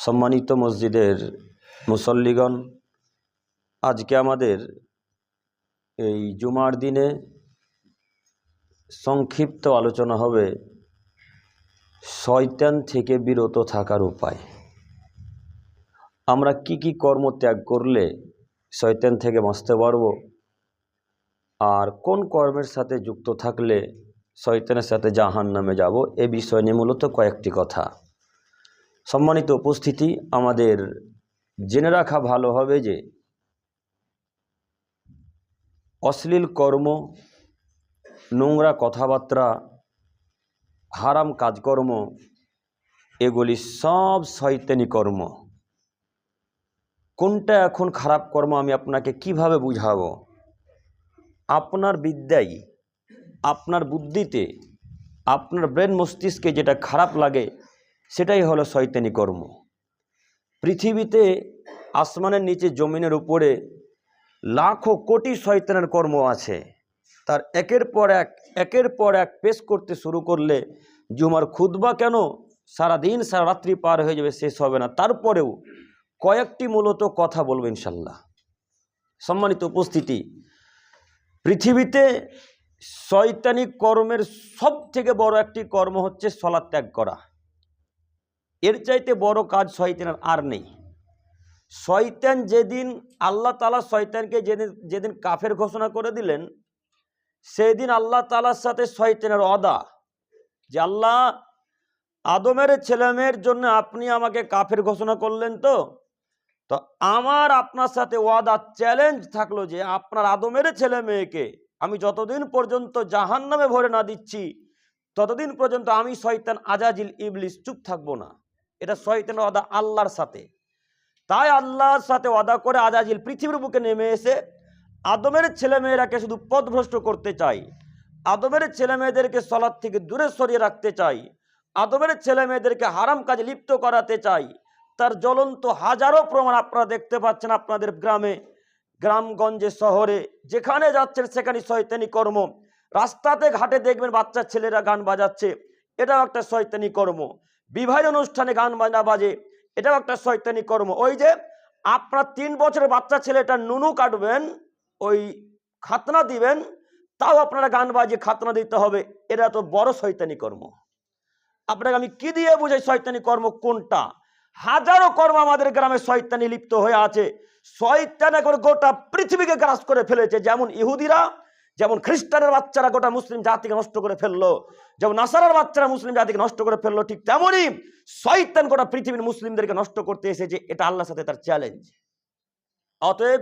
সম্মানিত মসজিদের মুসল্লিগণ, আজকে আমাদের এই জুমার দিনে সংক্ষিপ্ত আলোচনা হবে শয়তান থেকে বিরত থাকার উপায়। আমরা কি কর্ম ত্যাগ করলে শয়তান থেকে বাঁচতে পারব, আর কোন কর্মের সাথে যুক্ত থাকলে শয়তানের সাথে জাহান্নামে যাব, এ বিষয় নিয়ে মূলত কয়েকটি কথা। সম্মানিত উপস্থিতি, আমাদের জেনে রাখা ভালো হবে যে অশ্লীল কর্ম, নোংরা কথাবার্তা, হারাম কাজকর্ম এগুলি সব শয়তানি কর্ম। কোনটা এখন খারাপ কর্ম আমি আপনাকে কিভাবে বুঝাবো? আপনার বিদ্যায়, আপনার বুদ্ধিতে, আপনার ব্রেন মস্তিষ্কে যেটা খারাপ লাগে সেটাই হলো শয়তানি কর্ম। পৃথিবীতে আসমানের নিচে জমিনের উপরে লাখো কোটি শয়তানের কর্ম আছে। তার একের পর এক পেশ করতে শুরু করলে জুমার খুতবা কেন সারাদিন সারা রাত্রি পার হয়ে যাবে, শেষ হবে না। তারপরেও কয়েকটি মূলত কথা বলবো ইনশাল্লাহ। সম্মানিত উপস্থিতি, পৃথিবীতে শয়তানি কর্মের সব থেকে বড় একটি কর্ম হচ্ছে সালাত ত্যাগ করা। এর চাইতে বড় কাজ শয়তানের আর নেই। শয়তান যেদিন, আল্লাহ তাআলা শয়তানকে যেদিন কাফের ঘোষণা করে দিলেন, সেদিন আল্লাহ তাআলার সাথে শয়তানের ওয়াদা যে আল্লাহ, আদমের ছেলেমেয়ের জন্য আপনি আমাকে কাফের ঘোষণা করলেন, তো আমার আপনার সাথে ওয়াদা চ্যালেঞ্জ থাকলো যে আপনার আদমের ছেলে মেয়েকে আমি যতদিন পর্যন্ত জাহান্নামে ভরে না দিচ্ছি ততদিন পর্যন্ত আমি শয়তান আজাজিল ইবলিস চুপ থাকবো না। এটা শয়তানের ওয়াদা আল্লাহর সাথে। তাই আল্লাহর সাথে ওয়াদা করে আজাজিল পৃথিবীর বুকে নেমে এসে আদমের ছেলেমেয়েরাকে শুধু পথভ্রষ্ট করতে চাই, আদমের ছেলেমেয়েদেরকে সালাত থেকে দূরে সরিয়ে রাখতে চাই, আদমের ছেলেমেয়েদেরকে হারাম কাজে লিপ্ত করাতে চাই। তার জ্বলন্ত হাজারো প্রমাণ আপনারা দেখতে পাচ্ছেন আপনাদের গ্রামে, গ্রামগঞ্জে, শহরে, যেখানে যাচ্ছেন সেখানে শয়তানি কর্ম। রাস্তাতে ঘাটে দেখবেন বাচ্চা ছেলেরা গান বাজাচ্ছে, এটাও একটা শয়তানি কর্ম। বিবাহের অনুষ্ঠানে গান বাজনা বাজে, এটাও একটা শয়তানি কর্ম। ওই যে আপনার 3 বছরের বাচ্চা ছেলেটা নুনু কাটবেন, ওই খাতনা দিবেন, তাও আপনারা গান বাজিয়ে খাতনা দিতে হবে, এটা তো বড় শয়তানি কর্ম। আপনাকে আমি কি দিয়ে বুঝাই শয়তানি কর্ম কোনটা? হাজারো কর্ম আমাদের গ্রামে শয়তানি লিপ্ত হয়ে আছে। শয়তান এখন গোটা পৃথিবীকে গ্রাস করে ফেলেছে। যেমন ইহুদিরা, যেমন খ্রিস্টানের বাচ্চারা গোটা মুসলিম জাতিকে নষ্ট করে ফেললো, যেমন নাসারার বাচ্চারা মুসলিম জাতিকে নষ্ট করে ফেললো, ঠিক তেমনই শয়তান গোটা পৃথিবীর মুসলিমদেরকে নষ্ট করতে এসেছে। এটা আল্লাহর সাথে তার চ্যালেঞ্জ। অতএব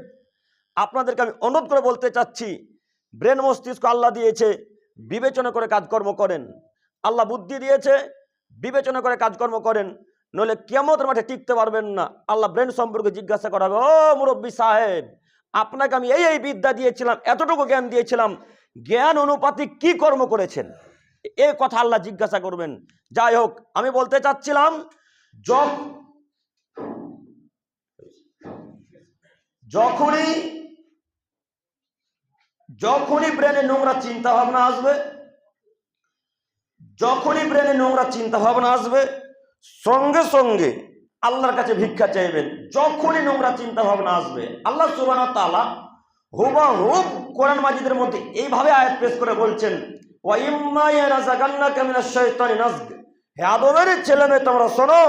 আপনাদেরকে আমি অনুরোধ করে বলতে চাচ্ছি, ব্রেন মস্তিষ্ক আল্লাহ দিয়েছে, বিবেচনা করে কাজকর্ম করেন। আল্লাহ বুদ্ধি দিয়েছে, বিবেচনা করে কাজকর্ম করেন, নইলে কিয়ামতের মাঠে টিকতে পারবেন না। আল্লাহ ব্রেন সম্পর্কে জিজ্ঞাসা করা হবে, ও মুরব্বী সাহেব, আপনাকে আমি এই বিদ্যা দিয়েছিলাম, এতটুকু জ্ঞান দিয়েছিলাম, জ্ঞান অনুপাতিক কি কর্ম করেছেন? এই কথা আল্লাহ জিজ্ঞাসা করবেন। যাই হোক, আমি বলতে চাচ্ছিলাম, যখনই ব্রেনে নোংরা চিন্তা ভাবনা আসবে, সঙ্গে সঙ্গে আল্লাহর কাছে ভিক্ষা চাইবেন। যখনই নোংরা চিন্তা ভাবনা আসবে, আল্লাহ সুবহানাহু ওয়া তাআলা হুবহুব কোরআন মাজিদের মধ্যে এইভাবে আয়াত পেশ করে বলছেন, ওয়া ইম্মা ইয়ানজাগান্নাকা মিনাশ শাইতানি নাজগ, হে আদমের ছেলেমেয়ে তোমরা শোনো,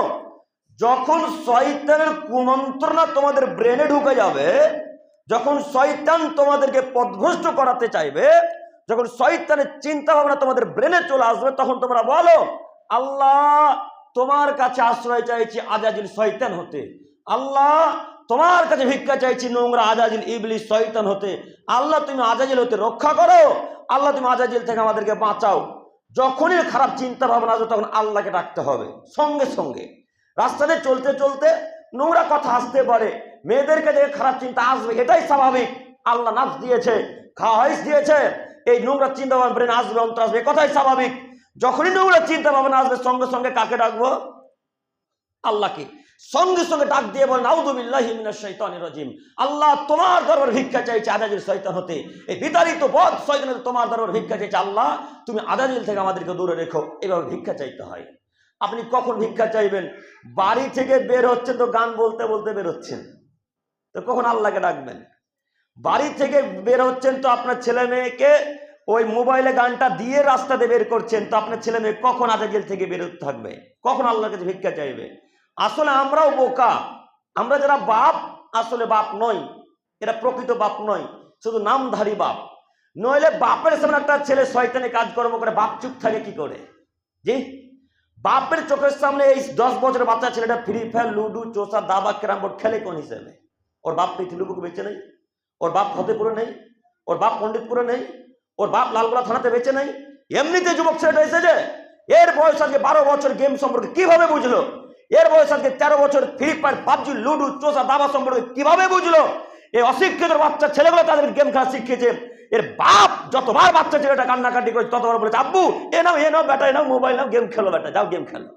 যখন শয়তানের কুমন্ত্রণা তোমাদের ব্রেনে ঢুকে যাবে, যখন শয়তান তোমাদেরকে পথভ্রষ্ট করাতে চাইবে, যখন শয়তানের চিন্তা ভাবনা তোমাদের ব্রেনে চলে আসবে, তখন তোমরা বলো, আল্লাহ তোমার কাছে আশ্রয় চাইছি আজাজিল শয়তান হতে, আল্লাহ তোমার কাছে ভিক্ষা চাইছি নোংরা আজাজিল ইবলিস শয়তান হতে, আল্লাহ তুমি আজাজিল হতে রক্ষা করো, আল্লাহ তুমি আজাজিল থেকে আমাদেরকে বাঁচাও। যখনই খারাপ চিন্তা ভাবনা আসবে তখন আল্লাহকে ডাকতে হবে। সঙ্গে সঙ্গে রাস্তাতে চলতে চলতে নোংরা কথা আসতে পারে, মেয়েদেরকে দেখে খারাপ চিন্তা আসবে, এটাই স্বাভাবিক। আল্লাহ নাফস দিয়েছে, খাওয়াইশ দিয়েছে, এই নোংরা চিন্তা ভাবনা ব্রেন আসবে, অন্তর আসবে, কথাই স্বাভাবিক। যখনই নোংরা চিন্তা ভাবনা আসবে সঙ্গে সঙ্গে কাকে ডাকবো? আল্লাহকে। সঙ্গে সঙ্গে ডাক দিয়ে বলেন, আউযু বিল্লাহি মিনাশ শাইতানির রাজিম, আল্লাহ তোমার দরবার ভিক্ষা চাইছে আজাজিল শয়তান হতে, এই বিতাড়িত বদ শয়তানের তোমার দরবার ভিক্ষা চাইছে, আল্লাহ তুমি আজাজিল থেকে আমাদেরকে দূরে রেখো। এভাবে ভিক্ষা চাইতে হয়। আপনি কখন ভিক্ষা চাইবেন? বাড়ি থেকে বের হচ্ছেন তো গান বলতে বলতে বের হচ্ছেন, তো কখন আল্লাহকে ডাকবেন? বাড়ি থেকে বের হচ্ছেন তো আপনার ছেলে মেয়েকে ওই মোবাইলে গানটা দিয়ে রাস্তাতে বের করছেন, তো আপনার ছেলে মেয়ে কখন আজাদিল থেকে বেরোতে থাকবে? কখন আল্লাহর কাছে ভিক্ষা চাইবে? আসলে আমরাও বোকা। আমরা যারা বাপ, আসলে বাপ নয়, এরা প্রকৃত বাপ নয়, শুধু নামধারী বাপ। নইলে বাপের সামনে একটা ছেলে শয়তানি কাজকর্ম করে, বাপ চুপ থাকে কি করে? জি, বাপের চোখের সামনে এই 10 বছরের বাচ্চা ছেলেটা ফ্রি ফায়ার, লুডু, চোষা, দাবা, ক্যারাম বোর্ড খেলে কোন হিসেবে? ওর বাপ পৃথিবীকে বেঁচে নেই, ওর বাপ ফতেপুরে নেই, ওর বাপ পণ্ডিতপুরে নেই, ওর বাপ লালগোলা থানাতে বেঁচে নেই। এমনিতে যুবক ছেলেটা এসেছে, এর বয়স আজকে 12 বছর, গেম সম্পর্কে কিভাবে বুঝলো? এর বয়স আজকে 13 বছর, ফ্রি ফায়ার, পাবজি, লুডু, চোষা, দাবা সম্পর্কে কিভাবে বুঝলো? এই অশিক্ষিত বাচ্চা ছেলেগুলো তাদের গেম খেলা শিখিয়েছে। এর বাপ যতবার বাচ্চা ছেলেটা কান্নাকাটি করে ততবার বলেছে, আব্বু এ নাও বেটা, এ নাও মোবাইল, নাও গেম খেলো বেটা, যাও গেম খেলো।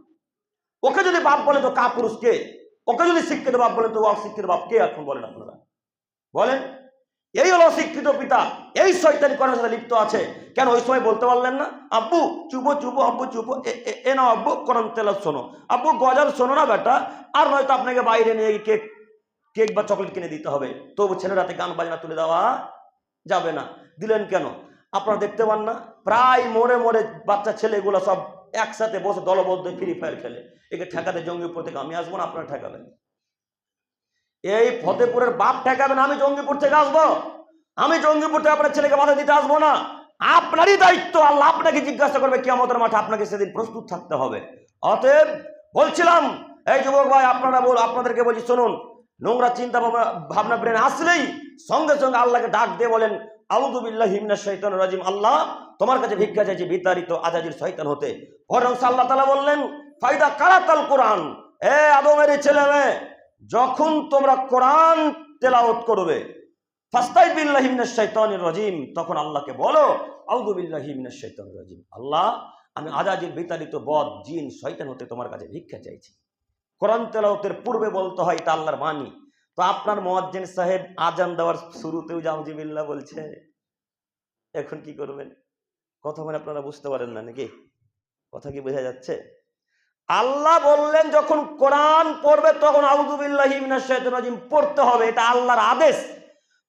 ওকে যদি বাপ বলে তো কাপুরুষ কে? ওকে যদি শিক্ষিত বাপ বলেন তো অশিক্ষিত বাপ কে? এখন বলেন, আপনারা বলেন। এই হলো অশিক্ষিত পিতা, এই শয়তানি করার সাথে লিপ্ত আছে। কেন ওই সময় বলতে পারলেন না, আব্বু চুপো চুপো, আব্বু চুপো, এ নাও আব্বু কোরআন তেলাওয়াত শোনো, আব্বু গজল শোনো না বেটা, আর নয়তো আপনাকে বাইরে নিয়ে গিয়ে কেক বা চকলেট কিনে দিতে হবে, তবু ছেলের হাতে গান বাজনা তুলে দেওয়া যাবে না। দিলেন কেন? আপনারা দেখতে পান না, প্রায় মোড়ে মোড়ে বাচ্চা ছেলেগুলো সব একসাথে বসে দলবদ্ধ ফ্রি ফায়ার খেলে। একে ঠেকাতে জঙ্গিপুর থেকে আমি আসবো না, আপনারা ঠেকাবেন? এই ফতেপুরের বাপ ঠেকাবেন, আমি জঙ্গিপুর থেকে আসবো? আমি জঙ্গিপুর থেকে আপনার ছেলেকে বাধা দিতে আসবো না। আপনারই দায়িত্ব, আল্লাহ আপনাকে জিজ্ঞাসা করবে কিয়ামতের মাঠে, আপনাকে সেদিন প্রস্তুত থাকতে হবে। অতএব বলছিলাম, এই যুবক ভাই, আপনাদেরকে বলছি শুনুন, নোংরা চিন্তা ভাবনা ব্রেন আসলেই সঙ্গে সঙ্গে আল্লাহকে ডাক দিয়ে বলেন, আউযু বিল্লাহি মিনাশ শাইতানির রাজিম, আল্লাহ তোমার কাছে ভিক্ষা চাইছি বিতাড়িত আজাজির শয়তান হতে। বরং আল্লাহ তাআলা বললেন, ফাইদা কারাতাল কোরআন, এ আদমের ছেলে মেয়ে, যখন তোমরা কোরআন তেলাওয়াত করবে, ফাস্তাইয বিল্লাহি মিনাশ শাইতানির রাজিম, তখন আল্লাহকে বলো, আউযু বিল্লাহি মিনাশ শাইতানির রাজিম, আল্লাহ আমি আজাজির বিতাড়িত বদ জিন শয়তান হতে তোমার কাছে ভিক্ষা চাইছি। কোরআন তেলাওয়াতের পূর্বে বলতে হয়, এটা আল্লাহর বাণী। তো আপনার মুয়াজ্জিন সাহেব আজান দেওয়ার শুরুতেও আউযু বিল্লাহ বলছে, এখন কি করবেন? কথা মানে আপনারা বুঝতে পারেন না নাকি? কথা কি বোঝা যাচ্ছে? আল্লাহ বললেন যখন কোরআন পড়বে তখন আউযু বিল্লাহি মিনাশ শাইতানির রাজিম পড়তে হবে, এটা আল্লাহর আদেশ।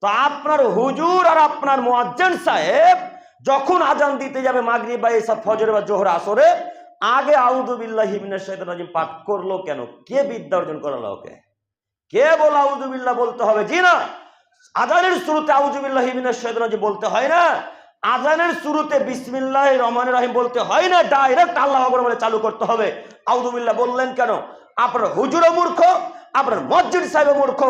তো আপনার হুজুর আর আপনার মুয়াজ্জিন সাহেব যখন আজান দিতে যাবে মাগরিব বা ইশা, ফজর বা জোহর, আসরে, আগে আউযু বিল্লাহি মিনাশ শাইতানির রাজিম পাঠ করলো কেন? কে বিদ্যা অর্জন করালো ওকে? কে বল আউযু বিল্লাহ বলতে হবে? জি না, আজানের শুরুতে আউযু বিল্লাহি মিনাশ শাইতানির রাজিম বলতে হয় না। আজানের শুরুতে বিসমিল্লাহির রহমানির রহিম বলতে হয় না, ডাইরেক্ট আল্লাহু আকবার বলে চালু করতে হবে। আউযু বিল্লাহ বললেন কেন? আপনার হুজুরও মূর্খ, আপনার মুয়াজ্জিন সাহেবও মূর্খ।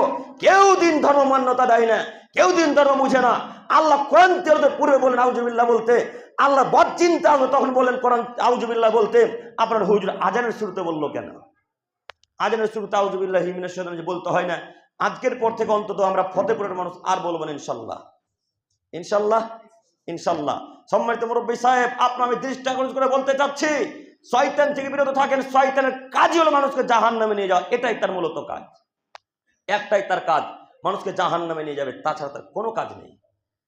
কেউ দিন ধর্ম মান্যতা দেয় না, কেউ দিন ধর্ম বুঝে না। আল্লাহ কোরআন তেলাওয়াতের পূর্বে বলেন আউযু বিল্লাহ বলতে, আল্লাহ বদ চিন্তা আসবে তখন বলেন কোরআন আউযু বিল্লাহ বলতে। আপনার হুজুর আজানের শুরুতে বললো কেন? আজানের শুরুতে আউযু বিল্লাহি মিনাশ শাইতানির রাজিম বলতে হয় না। আজকের পর থেকে অন্তত আমরা ফতেপুরের মানুষ আর বলবো না, ইনশাআল্লাহ, ইনশাআল্লাহ, ইনশাআল্লাহ। সম্মানিত মুরব্বী সাহেব, আমি দৃষ্টি আকর্ষণ করে বলতে চাচ্ছি, শয়তান থেকে বিরত থাকেন। শয়তানের কাজই হলো মানুষকে জাহান্নামে নিয়ে যাওয়া, এটাই তার মূলত কাজ, একটাই তার কাজ, মানুষকে জাহান্নামে নিয়ে যাবে, তাছাড়া তার কোনো কাজ নেই।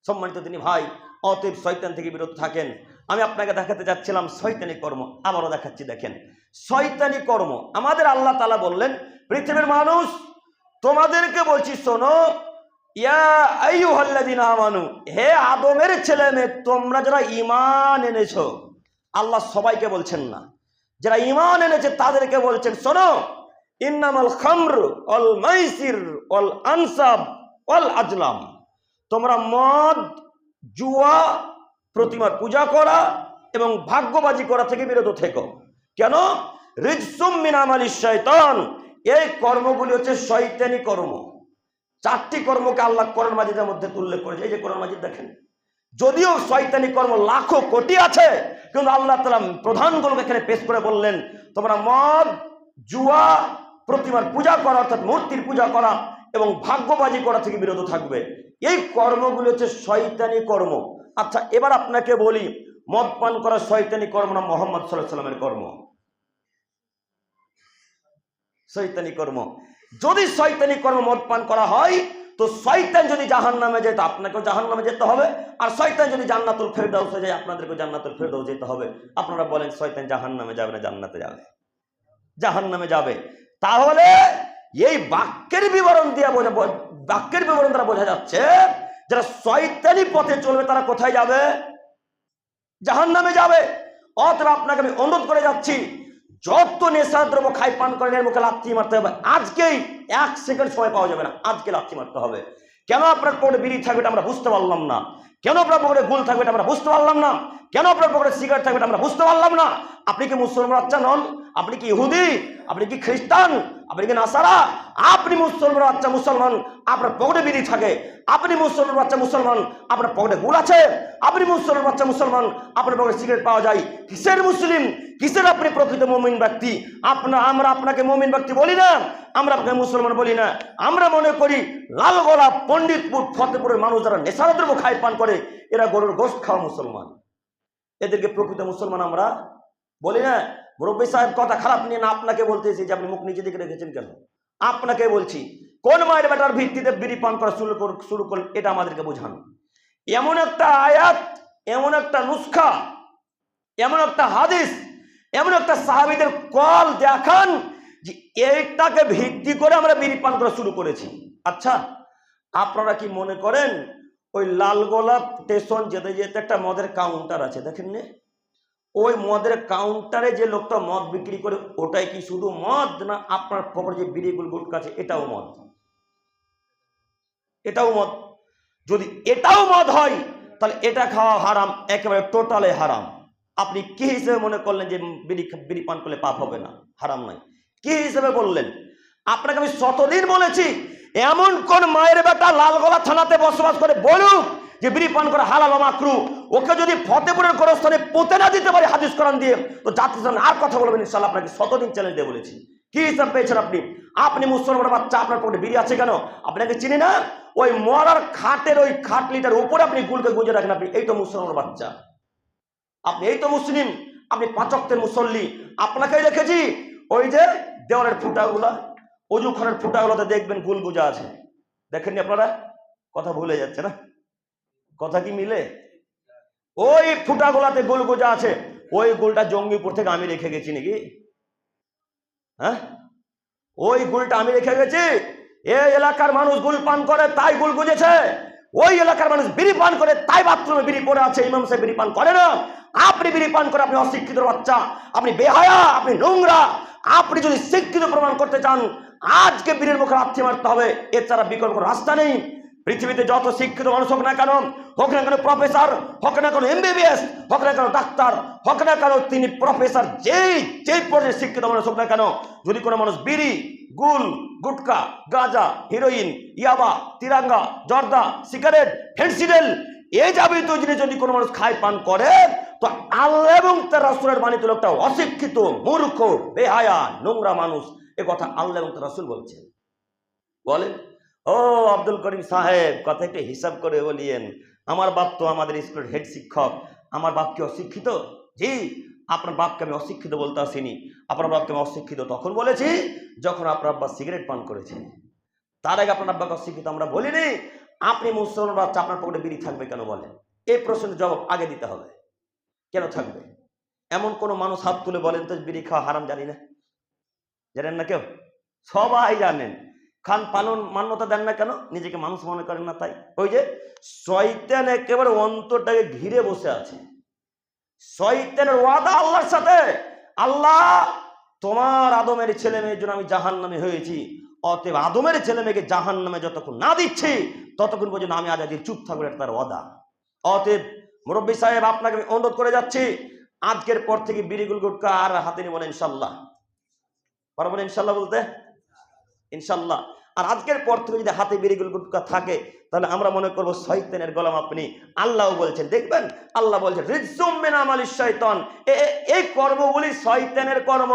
সম্মানিত দিনী ভাই, অতএব শয়তান থেকে বিরত থাকেন। আমি আপনাকে দেখাতে যাচ্ছিলাম শয়তানি কর্ম, আবারও দেখাচ্ছি, দেখেন শয়তানি কর্ম। আমাদের আল্লাহ তাআলা বললেন, পৃথিবীর মানুষ তোমাদেরকে বলছি শোনো, ইয়া আইয়ুহাল্লাযীনা আমানু, হে আদমের ছেলে মেয়ে, তোমরা যারা ঈমান এনেছো, আল্লাহ সবাইকে বলছেন না, যারা ঈমান এনেছে তাদেরকে বলছেন, শোনো, ইন্নামাল খামরু ওয়াল মাইসির ওয়াল আনসাব ওয়াল আজলাম, তোমরা মদ, জুয়া, প্রতিমার পূজা করা এবং ভাগ্যবাজি করা থেকে বিরত থেকো। কেন? রিজসুম মিন আমালিশ শাইতান, এই কর্মগুলি হচ্ছে শয়তানি কর্ম। 4টি কর্মকে আল্লাহ কোরআন মাজিদের মধ্যে উল্লেখ করেছে। এই যে কোরআন মাজিদ দেখেন, যদিও শয়তানি কর্ম লাখো কোটি আছে, কিন্তু আল্লাহ তাআলা প্রধানগুলোকে এখানে পেশ করে বললেন, তোমরা মদ, জুয়া, প্রতিমার পূজা করা অর্থাৎ মূর্তির পূজা করা এবং ভাগ্যবাজি করা থেকে বিরত থাকবে। এই কর্মগুলো হচ্ছে শয়তানি কর্ম। আচ্ছা, এবার আপনাকে বলি, মদ পান করা শয়তানি কর্ম না মুহাম্মদ সাল্লাল্লাহু আলাইহি ওয়াসাল্লামের কর্ম? শয়তানি কর্ম। যদি শয়তানি কর্ম মদ পান করা হয়, তো শয়তান যদি জাহান্নামে যায় তো আপনাকেও জাহান্নামে যেতে হবে, আর শয়তান যদি জান্নাতুল ফেরদাউসে যায় আপনাদেরকেও জান্নাতুল ফেরদাউস যেতে হবে। আপনারা বলেন, শয়তান জাহান্নামে যাবে না জান্নাতে যাবে? জাহান্নামে যাবে। তাহলে এই বাক্যের বিবরণ দ্বারা বোঝা যাচ্ছে যারা শয়তানি পথে চলবে তারা কোথায় যাবে? জাহান্নামে যাবে। অতএব আপনাকে আমি অনুরোধ করে যাচ্ছি, যত নেশার দ্রব্য খাই পান করেন এর মুখে লাথি মারতে হবে। আজকেই 1 সেকেন্ড সময় পাওয়া যাবে না, আজকে লাথি মারতে হবে। কেন আপনার পকেটে বিড়ি থাকবে এটা আমরা বুঝতে পারলাম না, কেন আপনার পকেটে গুল থাকবে এটা আমরা বুঝতে পারলাম না, কেন আপনার পকেটে সিগারেট থাকবে এটা আমরা বুঝতে পারলাম না। আপনি কি মুসলমান বাচ্চা নন? আপনি কি ইহুদি? আপনি কি খ্রিস্টান? আপনি কি নাসারা? আপনি মুসলমান বাচ্চা মুসলমান, আপনার পকেটে বিড়ি থাকে। আপনি মুসলমান বাচ্চা মুসলমান, আপনার পকেটে গুল আছে। আপনি মুসলমান বাচ্চা মুসলমান, আপনার পকেটে সিগারেট পাওয়া যায়। কিসের মুসলিম? কিসের আপনি প্রকৃত মুমিন ব্যক্তি? আমরা আপনাকে মুমিন ব্যক্তি বলি না, আমরা আপনাকে মুসলমান বলি না। আমরা মনে করি লালগোলা, পণ্ডিতপুর, ফতেপুরের মানুষ যারা নেশাদ্রব্য খায় পান করে এরা গরুর গোশত খাওয়া মুসলমান, এদেরকে প্রকৃত মুসলমান আমরা বলি না। মুরব্বী সাহেব কথা খারাপ নিয়ে না, আপনাকে বলতেছি যে আপনি মুখ নিচে দিকে রেখেছেন কেন? আপনাকে বলছি কোন মায়ের বেটার ভিত্তিতে বিড়ি পান করা শুরু করল এটা আমাদেরকে বোঝান। এমন একটা আয়াত, এমন একটা নুসখা, এমন একটা হাদিস, এমন একটা সাহাবীদের কল দেখান যে এইটাকে ভিত্তি করে আমরা বিড়ি পান করা শুরু করেছি। আচ্ছা, আপনারা কি মনে করেন ওই লালগোলাপ স্টেশন যেতে যেতে একটা মদের কাউন্টার আছে, দেখেন না? ওই মদের কাউন্টারে যে লোকটা মদ বিক্রি করে ওটাই কি শুধু মদ, না আপনার পকেটে যে বিড়িগুলো গুটকা আছে এটাও মদ? এটাও মদ। যদি এটাও মদ হয় তাহলে এটা খাওয়া হারাম, একেবারে টোটালে হারাম। আপনি কি হিসেবে মনে করলেন যে বিড়ি পান করলে পাপ হবে না, হারাম নয়? কি হিসেবে বললেন? আপনাকে আমি শতদিন বলেছি এমন কোন মায়ের বেটা লালগোলা থানাতে বসবাস করে বলুক যে বিড়ি পান করা হালাল মাকরু, ওকে যদি ফতেপুরের কোন স্থানে পুঁতে না দিতে পারে হাদিস কোরআন দিয়ে, তো জাতির সামনে আর কথা বলবেন ইনশাআল্লাহ। আপনাকে শতদিন চ্যালেঞ্জ দিয়ে বলেছি। কি হিসাব পেয়েছেন আপনি? আপনি মুসলমান বাচ্চা, আপনার পকেটে বিড়ি আছে কেন? আপনাকে চিনি না? ওই মরার খাটের ওই খাটলিটার উপরে আপনি গুলকে গুঁজে রাখেন, আপনি এই তো মুসলমান বাচ্চা, আপনি এই তো মুসলিম, আপনি 5 ওয়াক্তের মুসল্লি। আপনাকেই দেখেছি ওই যে দেওয়ালের ফুটাগুলা, অজুখানের ফুটাগুলোতে দেখবেন গুল গুজা আছে, দেখেননি আপনারা? কথা ভুলে যাচ্ছে না, কথা কি মিলে? ওই ফুটাগুলাতে গুল গুজা আছে, ওই গুলটা জঙ্গিপুর থেকে আমি রেখে গেছি নাকি? হ্যাঁ, ওই গুলটা আমি রেখে গেছি। এই এলাকার মানুষ গুল পান করে তাই গুল গুজেছে, ওই এলাকার মানুষ বিড়ি পান করে তাই বাথরুমে বিড়ি পড়ে আছে, ইমাম সাহেব বিড়ি পান করে না। আপনি বিড়ি পান করে আপনি অশিক্ষিত বাচ্চা, আপনি বেহায়া, আপনি নোংরা। আপনি যদি শিক্ষিত প্রমাণ করতে চান আজকে বীরের মুখে লাথি মারতে হবে, এছাড়া বিকল্প রাস্তা নেই। পৃথিবীতে যত শিক্ষিত মানুষ হোক না কেন প্রফেসর, হোক না কেন MBBS, হোক না কেন ডাক্তার, হোক না কেন তিনি প্রফেসর, যেই পর্যায়ে শিক্ষিত মানুষ হোক না কেন, যদি কোনো মানুষ বিড়ি, গুল, গুটকা, গাঁজা, হিরোইন, ইয়াবা, তিরাঙ্গা, জর্দা, সিগারেট, ফেন্সিডেল এই যাবিত জিনিস যদি কোনো মানুষ খায় পান করে, তো আল্লাহ এবং তার রাসূলের বাণীতে লোকটা অশিক্ষিত, মূর্খ, বেহায়া, নোংরা মানুষ। এ কথা আল্লাহ এবং তার রাসূল বলছেন। বলেন ও আব্দুল করিম সাহেব, কথা একটু হিসাব করে বলিয়েন। আমার বাপ তো আমাদের স্কুলের হেড শিক্ষক, আমার বাপ কি অশিক্ষিত? জি, আপনার বাপকে আমি অশিক্ষিত বলতে আসিনি। আপনার বাপকে আমি অশিক্ষিত তখন বলেছি যখন আপনার আব্বা সিগারেট পান করেছে, তার আগে আপনার আব্বাকে অশিক্ষিত আমরা বলিনি। আপনি মুসলমান বাচ্চা, আপনার পকেটে বিড়ি থাকবে কেন বলেন? এই প্রশ্নের জবাব আগে দিতে হবে। কেন থাকবে? এমন কোন মানুষ হাত তুলে বলেন তো বিড়ি খাওয়া হারাম? জানি না, জানেন না কেউ? সবাই জানেন। খান পালন মান্যতা দেন না কেন? নিজেকে মানুষ মনে করেন না তাই। ওই যে শয়তান একেবারে অন্তরটাকে ঘিরে বসে আছে। শয়তানের ওয়াদা আল্লাহর সাথে, আল্লাহ তোমার আদমের ছেলে মেয়ের জন্য আমি জাহান্নামী হয়েছি, অতএব আদমের ছেলে মেয়েকে জাহান্নামে যতক্ষণ না দিচ্ছি ততক্ষণ পর্যন্ত আমি আজাদি চুপ থাকবো, এটা তার ওয়াদা। অতএব মুরব্বী সাহেব আপনাকে আমি অনুরোধ করে যাচ্ছি, আজকের পর থেকে বিড়িগুল গুটকা আর হাতে নিব না ইনশাল্লাহ। পারবো না ইনশাল্লাহ বলতে? ইনশাল্লাহ। আর আজকের পর থেকে যদি হাতে বিড়িগুল গুটকা থাকে তাহলে আমরা মনে করবো শয়তানের গোলাম আপনি। আল্লাহ বলছেন, দেখবেন আল্লাহ বলছেন রিজসুম মিন আমালিশ শয়তান, এই কর্মগুলি শয়তানের কর্ম,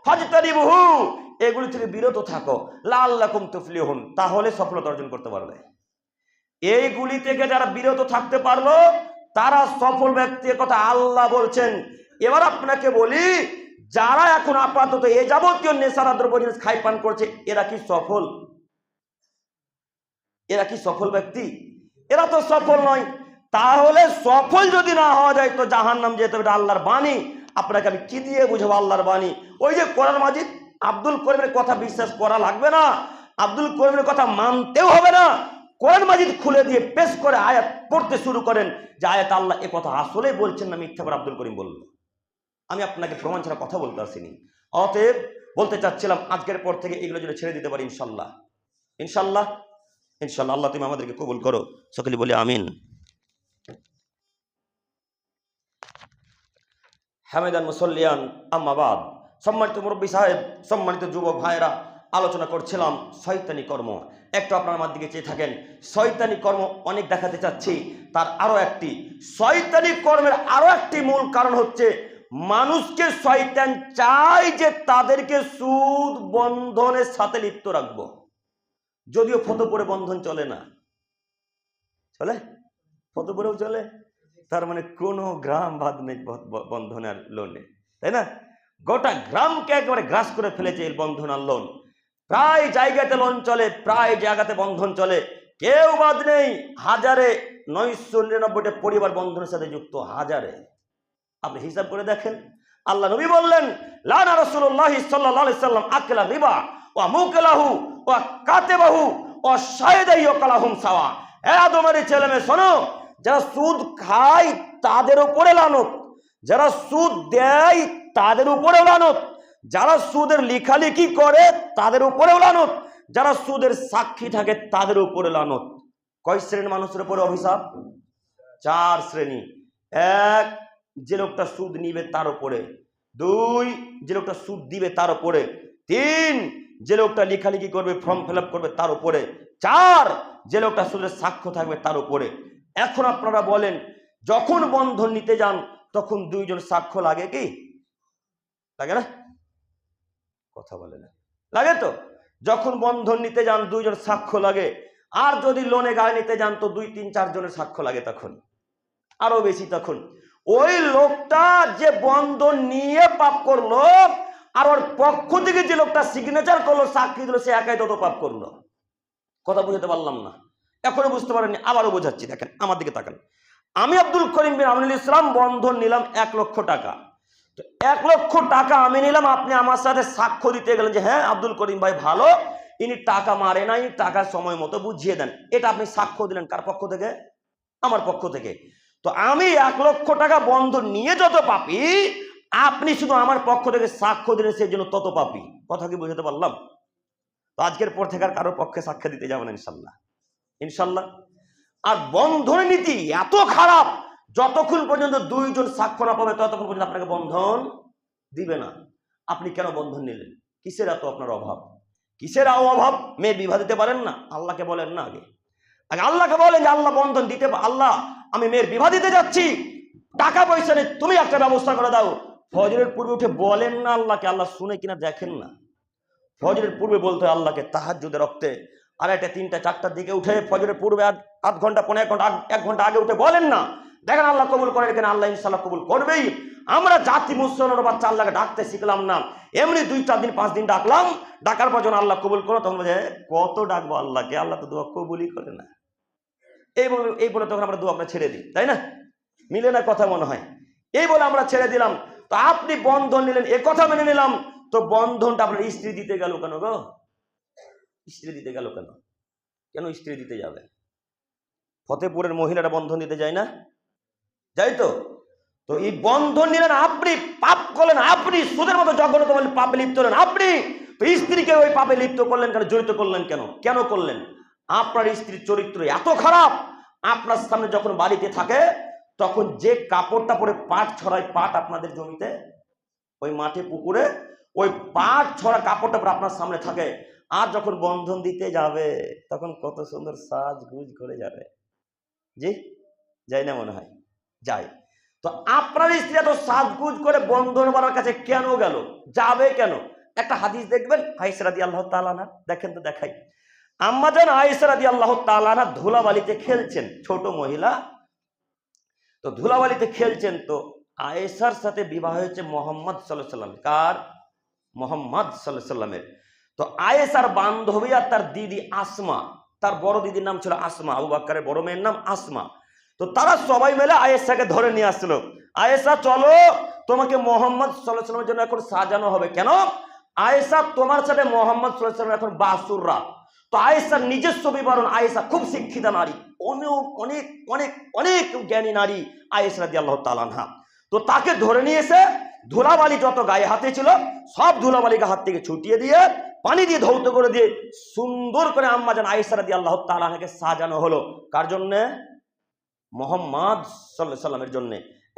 ফাজতানিবুহু, এগুলি থেকে বিরত থাকো, লাআল্লাকুম তুফলিহুন, তাহলে সফলতা অর্জন করতে পারবে। এইগুলি থেকে যারা বিরত থাকতে পারলো তারা সফল ব্যক্তি, কথা আল্লাহ বলছেন। এবার আপনাকে বলি, যারা এখন আপাতত এ যাবতীয় নেশার দ্রব্য জিনিস খাই পান করছে, এরা কি সফল? এরা কি সফল ব্যক্তি? এরা তো সফল নয়। তাহলে সফল যদি না হওয়া যায় তো জাহান্নাম যেতে হবে, আল্লাহর বাণী। আপনাকে আমি কি দিয়ে বুঝাবো আল্লাহর বাণী? ওই যে কোরআন মাজিদ আব্দুল করিমের কথা বিশ্বাস করা লাগবে না, আব্দুল করিমের কথা মানতেও হবে না। কোরআন মাজিদ খুলে দিয়ে পেশ করে আয়াত পড়তে শুরু করেন যে আয়াত আল্লাহ এ কথা আসলেই বলছেন না মিথ্যা করে আব্দুল করিম বলল। আমি আপনাকে প্রমাণ ছাড়া কথা বলতে আসিনি। অতএব বলতে চাচ্ছিলাম আজকের পর থেকে এগুলো যদি ছেড়ে দিতে পারি ইনশাল্লাহ, ইনশাল্লাহ, ইনশাল্লাহ। আল্লাহ তুমি আমাদেরকে কবুল করো, সকলে বলি আমিন। হামেদান মুসল্লিয়ান আম্মাবাদ। সম্মানিত মুরব্বী সাহেব, সম্মানিত যুবক ভাইয়েরা, আলোচনা করছিলাম শয়তানি কর্ম। একটু আপনার আমার দিকে চেয়ে থাকেন। শয়তানি কর্ম অনেক দেখাতে চাচ্ছি, তার আরো একটি শয়তানি কর্মের আরো একটি মূল কারণ হচ্ছে মানুষকে শয়তান চায় যে তাদেরকে সুদ বন্ধনের সাথে লিপ্ত রাখবো। যদিও ফতোপুরে বন্ধন চলে না, চলে? ফতোপুরেও চলে, তার মানে কোনো গ্রাম বাদ নেই বন্ধনের লোনে, তাই না? গোটা গ্রামকে একেবারে গ্রাস করে ফেলেছে এই বন্ধন আর লোন। প্রায় জায়গাতে লোন চলে, প্রায় জায়গাতে বন্ধন চলে, কেউ বাদ নেই। 1999টা পরিবার বন্ধনের সাথে যুক্ত, হাজারে। আপনি হিসাব করে দেখেন। আল্লাহ নবী বললেন লানা রাসূলুল্লাহ সাল্লাল্লাহু আলাইহি সাল্লাম আকলা রিবা ওয়া মুকলাহু ওয়া কাতিবাহু ওয়া শাহিদাহু কালাহুম সাওয়া। হে আদমের ছেলেমেয়ে শোনো, যারা সুদ খায় তাদের উপরে লানত, যারা সুদ দেয় তাদের উপরে লানত, যারা সুদের লেখালেখি করে তাদের উপরেও লানত, যারা সুদের সাক্ষী থাকে তাদের উপরে লানত। কয় শ্রেণীর মানুষের উপরে অভিশাপ? 4 শ্রেণী। 1, যে লোকটা সুদ নিবে তার উপরে। 2, যে লোকটা সুদ দিবে তার উপরে। 3, যে লোকটা লেখালেখি করবে, ফর্ম ফিল আপ করবে তার উপরে। 4, যে লোকটা সুদের সাক্ষ্য থাকবে তার উপরে। এখন আপনারা বলেন, যখন বন্ধন নিতে যান তখন 2 জন সাক্ষ্য লাগে কি লাগে না? কথা বলে না, লাগে তো? যখন বন্ধন নিতে যান 2 জন সাক্ষ্য লাগে। আর যদি লোনে গাড়ি নিতে যান তো 2, 3, 4 জনের সাক্ষ্য লাগে, তখন আরো বেশি। তখন ওই লোকটা যে বন্ধন নিয়ে পাপ করলো আর ওর পক্ষ থেকে যে লোকটা সিগনেচার করলো, সাক্ষী দিল, সে একাই তত পাপ করলো। কথা বুঝতে পারলাম না? এখনো বুঝতে পারেননি? আবারও বোঝাচ্ছি, দেখেন আমার দিকে তাকান। আমি আব্দুল করিম বিন আমিনুল ইসলাম বন্ধন নিলাম 1 লক্ষ টাকা। তো 1 লক্ষ টাকা আমি নিলাম, আপনি আমার সাথে সাক্ষ্য দিতে গেলেন যে হ্যাঁ আব্দুল করিম ভাই ভালো, ইনি টাকা মারে নাই, টাকা সময় মতো বুঝিয়ে দেন। এটা আপনি সাক্ষ্য দিলেন কার পক্ষ থেকে? আমার পক্ষ থেকে। তো আমি 1 লক্ষ টাকা বন্ধন নিয়ে যত পাপী, আপনি শুধু আমার পক্ষ থেকে সাক্ষ্য দিলেন সেই জন্য তত পাপী। কথা কি বুঝতে পারলাম? তো আজকের পর থেকে আর কারোর পক্ষে সাক্ষ্য দিতে যাবেন ইনশাল্লাহ, ইনশাল্লাহ। আর বন্ধনের নীতি এত খারাপ, যতক্ষণ পর্যন্ত 2 জন সাক্ষ্য না পাবে ততক্ষণ পর্যন্ত আপনাকে বন্ধন দিবে না। আপনি কেন বন্ধন নিলেন? কিসের এত আপনার অভাব? কিসের অভাব? মেয়ের বিবাহ দিতে পারেন না? আল্লাহকে বলেন না, আগে আল্লাহকে বলেন যে আল্লাহ বন্ধন দিতে, আল্লাহ আমি মেয়ের বিবাহ দিতে যাচ্ছি, টাকা পয়সা নেই, তুমি একটা ব্যবস্থা করে দাও। ফজরের পূর্বে উঠে বলেন না আল্লাহকে, আল্লাহ শুনে কিনা দেখেন না। ফজরের পূর্বে বলতে হয় আল্লাহকে, তাহাজ্জুদের রক্তে 2:30, 3টা, 4টার দিকে উঠে ফজরের পূর্বে 1/2 ঘন্টা, 1.5 ঘন্টা, 1 ঘন্টা আগে উঠে বলেন না, দেখেন আল্লাহ কবুল করেন কিনা। আল্লাহ ইনশাল্লাহ কবুল করবেই। আমরা জাতি মুসলমানের বাচ্চা আল্লাহকে ডাকতে শিখলাম না, এমনি 2, 4 দিন 5 দিন ডাকলাম, ডাকার পর যখন আল্লাহ কবুল করো তখন বলে কত ডাকবো আল্লাহকে, আল্লাহ তো দোয়া কবুলই করে না। এই বলে তখন আমরা দোয়া আমরা ছেড়ে দিই, তাই না? মিলে না কথা মনে হয়? এই বলে আমরা ছেড়ে দিলাম। তো আপনি বন্ধন নিলেন, এ কথা মেনে নিলাম, তো বন্ধনটা আপনার স্ত্রী দিতে গেল কেন গো? স্ত্রী দিতে গেল কেন? কেন স্ত্রী দিতে যাবে? ফতেপুরের মহিলারা বন্ধন দিতে যায় না? যাই তো। তো এই বন্ধন নিলেন, আপনি পাপ করলেন, আপনি সুদের মতো জঘন্যতম পাপে লিপ্ত হলেন আপনি। তো স্ত্রীকে ওই পাপে লিপ্ত করলেন কেন? জড়িত করলেন কেন? কেন করলেন? আপনার স্ত্রীর চরিত্র এত খারাপ, আপনার সামনে যখন বাড়িতে থাকে তখন যে কাপড়টা পরে পাট ছড়ায়, পাট আপনাদের জমিতে, ওই মাঠে পুকুরে ওই পাট ছড়া কাপড়টা পরে আপনার সামনে থাকে, আর যখন বন্ধন দিতে যাবে তখন কত সুন্দর সাজগুজ করে যাবে। জি যাই না? মনে হয় যায়। তো আপনার স্ত্রী এত সাজগুজ করে বন্ধন বানার কাছে কেন গেল? যাবে কেন? একটা হাদিস দেখবেন, আয়েশা রাদিয়াল্লাহু তাআলা আনহা, দেখেন তো দেখাই। আম্মা জান আয়েশা রাদিয়াল্লাহু তাআলা আনহা ধুলাবালিতে খেলছেন, ছোট মহিলা তো ধুলাবালিতে খেলছেন। তো আয়েশার সাথে বিবাহ হয়েছে মুহাম্মদ সাল্লাল্লাহু আলাইহি ওয়াসাল্লাম। কার? মুহাম্মদ সাল্লাল্লাহু আলাইহি ওয়াসাল্লামের। তো আয়েশার বান্ধবী আর তার দিদি আসমা, তার বড় দিদির নাম ছিল আসমা, আবু বকরের বড় মেয়ের নাম আসমা। তো তারা সবাই মিলে আয়েশাকে ধরে নিয়ে আসছিল, আয়েশা চলো তোমাকে মুহাম্মদ সাল্লাল্লাহু আলাইহি ওয়াসাল্লামের জন্য এখন সাজানো হবে। কেন? আয়েশা তোমার সাথে মোহাম্মদ সাল্লাল্লাহু আলাইহি ওয়াসাল্লাম এখন বাসুর রাত। তো আয়েশার নিজস্ব বিবরণ, আয়েশা খুব শিক্ষিতা নারী, অনেক অনেক অনেক অনেক জ্ঞানী নারী আয়েশা রাদিয়াল্লাহু তাআলা আনহা। তো তাকে ধরে নিয়ে এসে ধুলাবালি যত গায়ে হাতে ছিল সব ধুলাবালিকে হাত থেকে ছুটিয়ে দিয়ে পানি দিয়ে ধৌত করে দিয়ে সুন্দর করে আম্মা জান আয়েশা রাদিয়াল্লাহু তাআলা আনহাকে সাজানো হলো। কার জন্যে? মোহাম্মদ সাল্লাল্লাহু আলাইহি ওয়াসাল্লামের জন্য।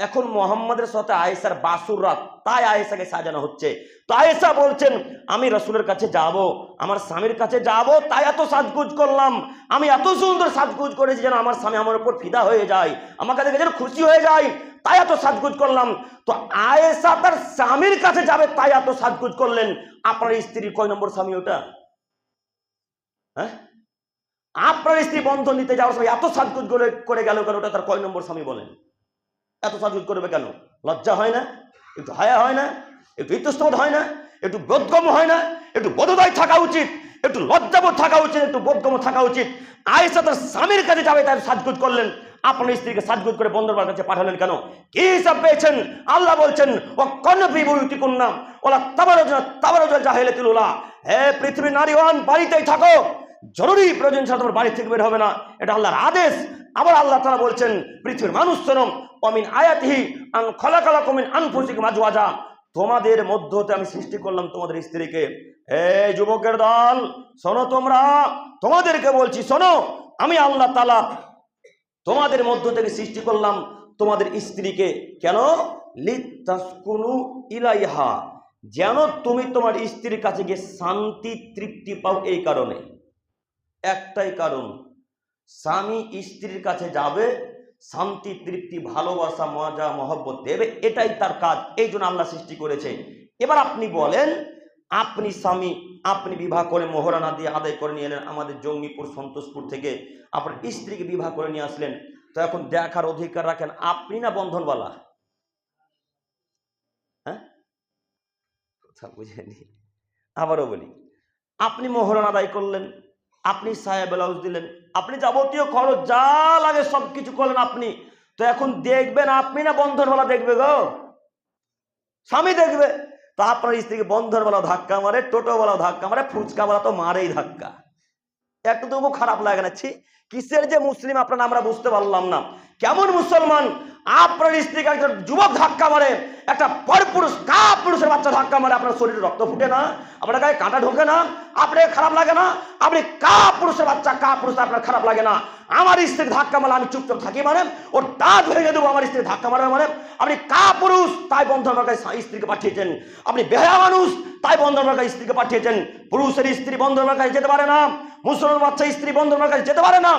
এখন মোহাম্মদের সাথে আয়েশার বাসুর রাত, তাই আয়েশাকে সাজানো হচ্ছে। তো আয়েশা বলছেন আমি রাসূলের কাছে যাব, আমার স্বামীর কাছে যাব, তাই এত সাজগুজ করলাম, আমি এত সুন্দর সাজগুজ করেছি যেন আমার স্বামী আমার উপর ফিদা হয়ে যায়, আমাকে দেখে যেন খুশি হয়ে যায়, তাই এত সাজগুজ করলাম। তো আয়েশা তার স্বামীর কাছে যাবে তাই এত সাজগুজ করলেন। আপনার স্ত্রীর কয় নম্বর স্বামী ওটা? হ্যাঁ, আপনার স্ত্রী বন্ধন নিতে যাওয়ার সময় এত সাজগুজ করে গেল কেন? ওটা তার কয় নম্বর স্বামী বলেন? এত সাজগুজ করবে কেন? লজ্জা হয় না? একটু হায়া হয় না? একটু ইতস্তবোধ হয় না? একটু বোধগম্য হয় না? একটু বোধোদয় থাকা উচিত, একটু লজ্জাবোধ থাকা উচিত, একটু বোধগম্য থাকা উচিত। আয়েশা তার স্বামীর কাছে যাবে তাই সাজগুজ করলেন। আপনার স্ত্রীকে সাজগুজ করে বন্ধুর কাছে পাঠালেন কেন? কি হিসাব পেয়েছেন? আল্লাহ বলছেন ও কন্নফি বুয়ুতিকুন্না ওয়ালা তাবারুজুল জাহিলিয়াতিল উলা, হে পৃথিবীর নারীগণ বাড়িতেই থাকো, জরুরি প্রয়োজন ছাড়া তোমার বাড়ি থেকে বের হবে না, এটা আল্লাহর আদেশ। আবার আল্লাহ তাআলা বলছেন পৃথিবীর মানুষ শোনো, ওয়ামিন আয়াতিহি আন খালাকালাকুম মিন আনফুসিকুম আজওয়াজা, তোমাদের মধ্য হতে আমি সৃষ্টি করলাম তোমাদের স্ত্রীকে। হে যুবকের দল শোনো, তোমরা, তোমাদেরকে বলছি শোনো, আমি আল্লাহ তাআলা তোমাদের মধ্য থেকে সৃষ্টি করলাম তোমাদের স্ত্রীকে। কেন? লিতাসকুনু ইলাইহা, যেন তুমি তোমার স্ত্রীর কাছে গিয়ে শান্তি তৃপ্তি পাও। এই কারণে, একটাই কারণ, স্বামী স্ত্রীর কাছে যাবে, শান্তি তৃপ্তি ভালোবাসা মজা মহব্বত দেবে, এটাই তার কাজ। এই জন্য আল্লাহ সৃষ্টি করেছে। এবার আপনি বলেন, আপনি স্বামী, আপনি বিবাহ করে মোহরানা দিয়ে আদায় করে নিয়ে এলেন আমাদের জঙ্গিপুর সন্তোষপুর থেকে, আপনার স্ত্রীকে বিবাহ করে নিয়ে আসলেন, তো এখন দেখার অধিকার রাখেন আপনি না বন্ধনওয়ালা? হ্যাঁ, কথা বুঝেনি। আবারও বলি, আপনি মোহরানা আদায় করলেন, আপনি সায়া ব্লাউজ দিলেন, আপনি যাবতীয় খরচ যা লাগে সবকিছু করলেন আপনি, তো এখন দেখবেন আপনি না বন্ধনওয়ালা দেখবে গো? স্বামী দেখবে। তো আপনার স্ত্রীকে বন্ধনওয়ালা ধাক্কা মারে, টোটোওয়ালা ধাক্কা মারে, ফুচকাওয়ালা তো মারেই ধাক্কা। একটু তবু খারাপ লাগে না? ছি, কিসের যে মুসলিম আপনার আমরা বুঝতে পারলাম না। কেমন মুসলমান? আপনার স্ত্রীকে একজন যুবক ধাক্কা মারে, একটা পরপুরুষ পুরুষের বাচ্চা ধাক্কা মারে, আপনার শরীরে রক্ত ফুটে না? আপনার গায়ে কাঁটা ঢোকে না? আপনার খারাপ লাগে না? আপনি পুরুষের বাচ্চা পুরুষ, আপনার খারাপ লাগে না? আমার স্ত্রীর ধাক্কা মারলে আমি চুপচাপ থাকি মানে? ওর দাঁত ভেঙে দেবো আমার স্ত্রীর ধাক্কা মারে মানে? আপনি পুরুষ তাই বন্ধন কাছে স্ত্রীকে পাঠিয়েছেন, আপনি বেহায়া মানুষ তাই বন্ধন কাছে স্ত্রীকে পাঠিয়েছেন। পুরুষের স্ত্রী বন্ধন কাছে যেতে পারে না, মুসলমান বাচ্চা স্ত্রী বন্ধনের কাছে যেতে পারে না,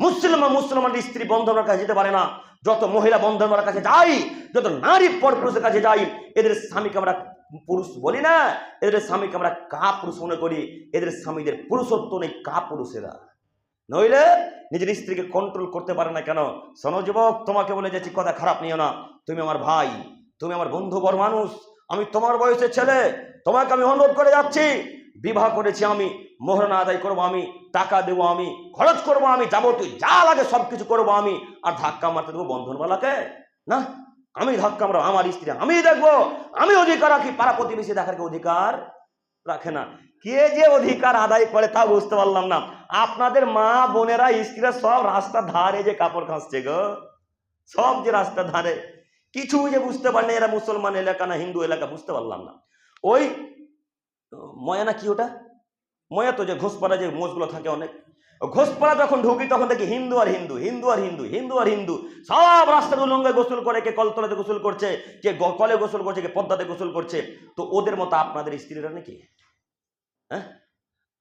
মুসলমানের স্ত্রী বন্ধনের কাছে যেতে পারে না। যত মহিলা বন্ধনের কাছে যাই, যত নারী পরপুরুষের কাছে যাই, এদের স্বামীকে আমরা পুরুষ বলি না, এদের স্বামীকে আমরা পুরুষ মনে করি। এদের স্বামীদের পুরুষত্ব নেই, পুরুষেরা। নইলে নিজের স্ত্রীকে কন্ট্রোল করতে পারে না কেন? শোনো যুবক, তোমাকে বলে যাচ্ছি, কথা খারাপ নিও না, তুমি আমার ভাই, তুমি আমার বন্ধু, বড় মানুষ, আমি তোমার বয়সের ছেলে, তোমাকে আমি অনুরোধ করে যাচ্ছি, বিবাহ করেছি আমি, মোহরানা আদায় করবো আমি, টাকা দেবো আমি, খরচ করবো আমি, যাবতীয় যা লাগে সবকিছু করবো আমি, আর ধাক্কা মারতে দেবো বন্ধনওয়ালাকে না? আমি ধাক্কা মারবো আমার স্ত্রী, আমি দেখবো, আমি অধিকার রাখি, পাড়া প্রতিবেশী দেখার কি অধিকার রাখে না? কে যে অধিকার আদায় করে তা বুঝতে পারলাম না। আপনাদের মা বোনেরা স্ত্রীরা সব রাস্তার ধারে যে কাপড় কাঁচছে গো, সব যে রাস্তার ধারে, কিছু যে বুঝতে পারেনি এরা মুসলমান এলাকা না হিন্দু এলাকা, বুঝতে পারলাম না। ওই ময়া না কি ওটা, ময়া তো যে ঘোষপাড়া যে মোষগুলো থাকে অনেক, ঘোষপাড়া যখন ঢুকি তখন দেখি হিন্দু আর হিন্দু, হিন্দু আর হিন্দু, হিন্দু আর হিন্দু, সব রাস্তার উলঙ্গে গোসল করে, কে কলতলাতে গোসল করছে, কে কলে গোসল করছে, কে পদ্মাতে গোসল করছে। তো ওদের মতো আপনাদের স্ত্রীরা নাকি? হ্যাঁ,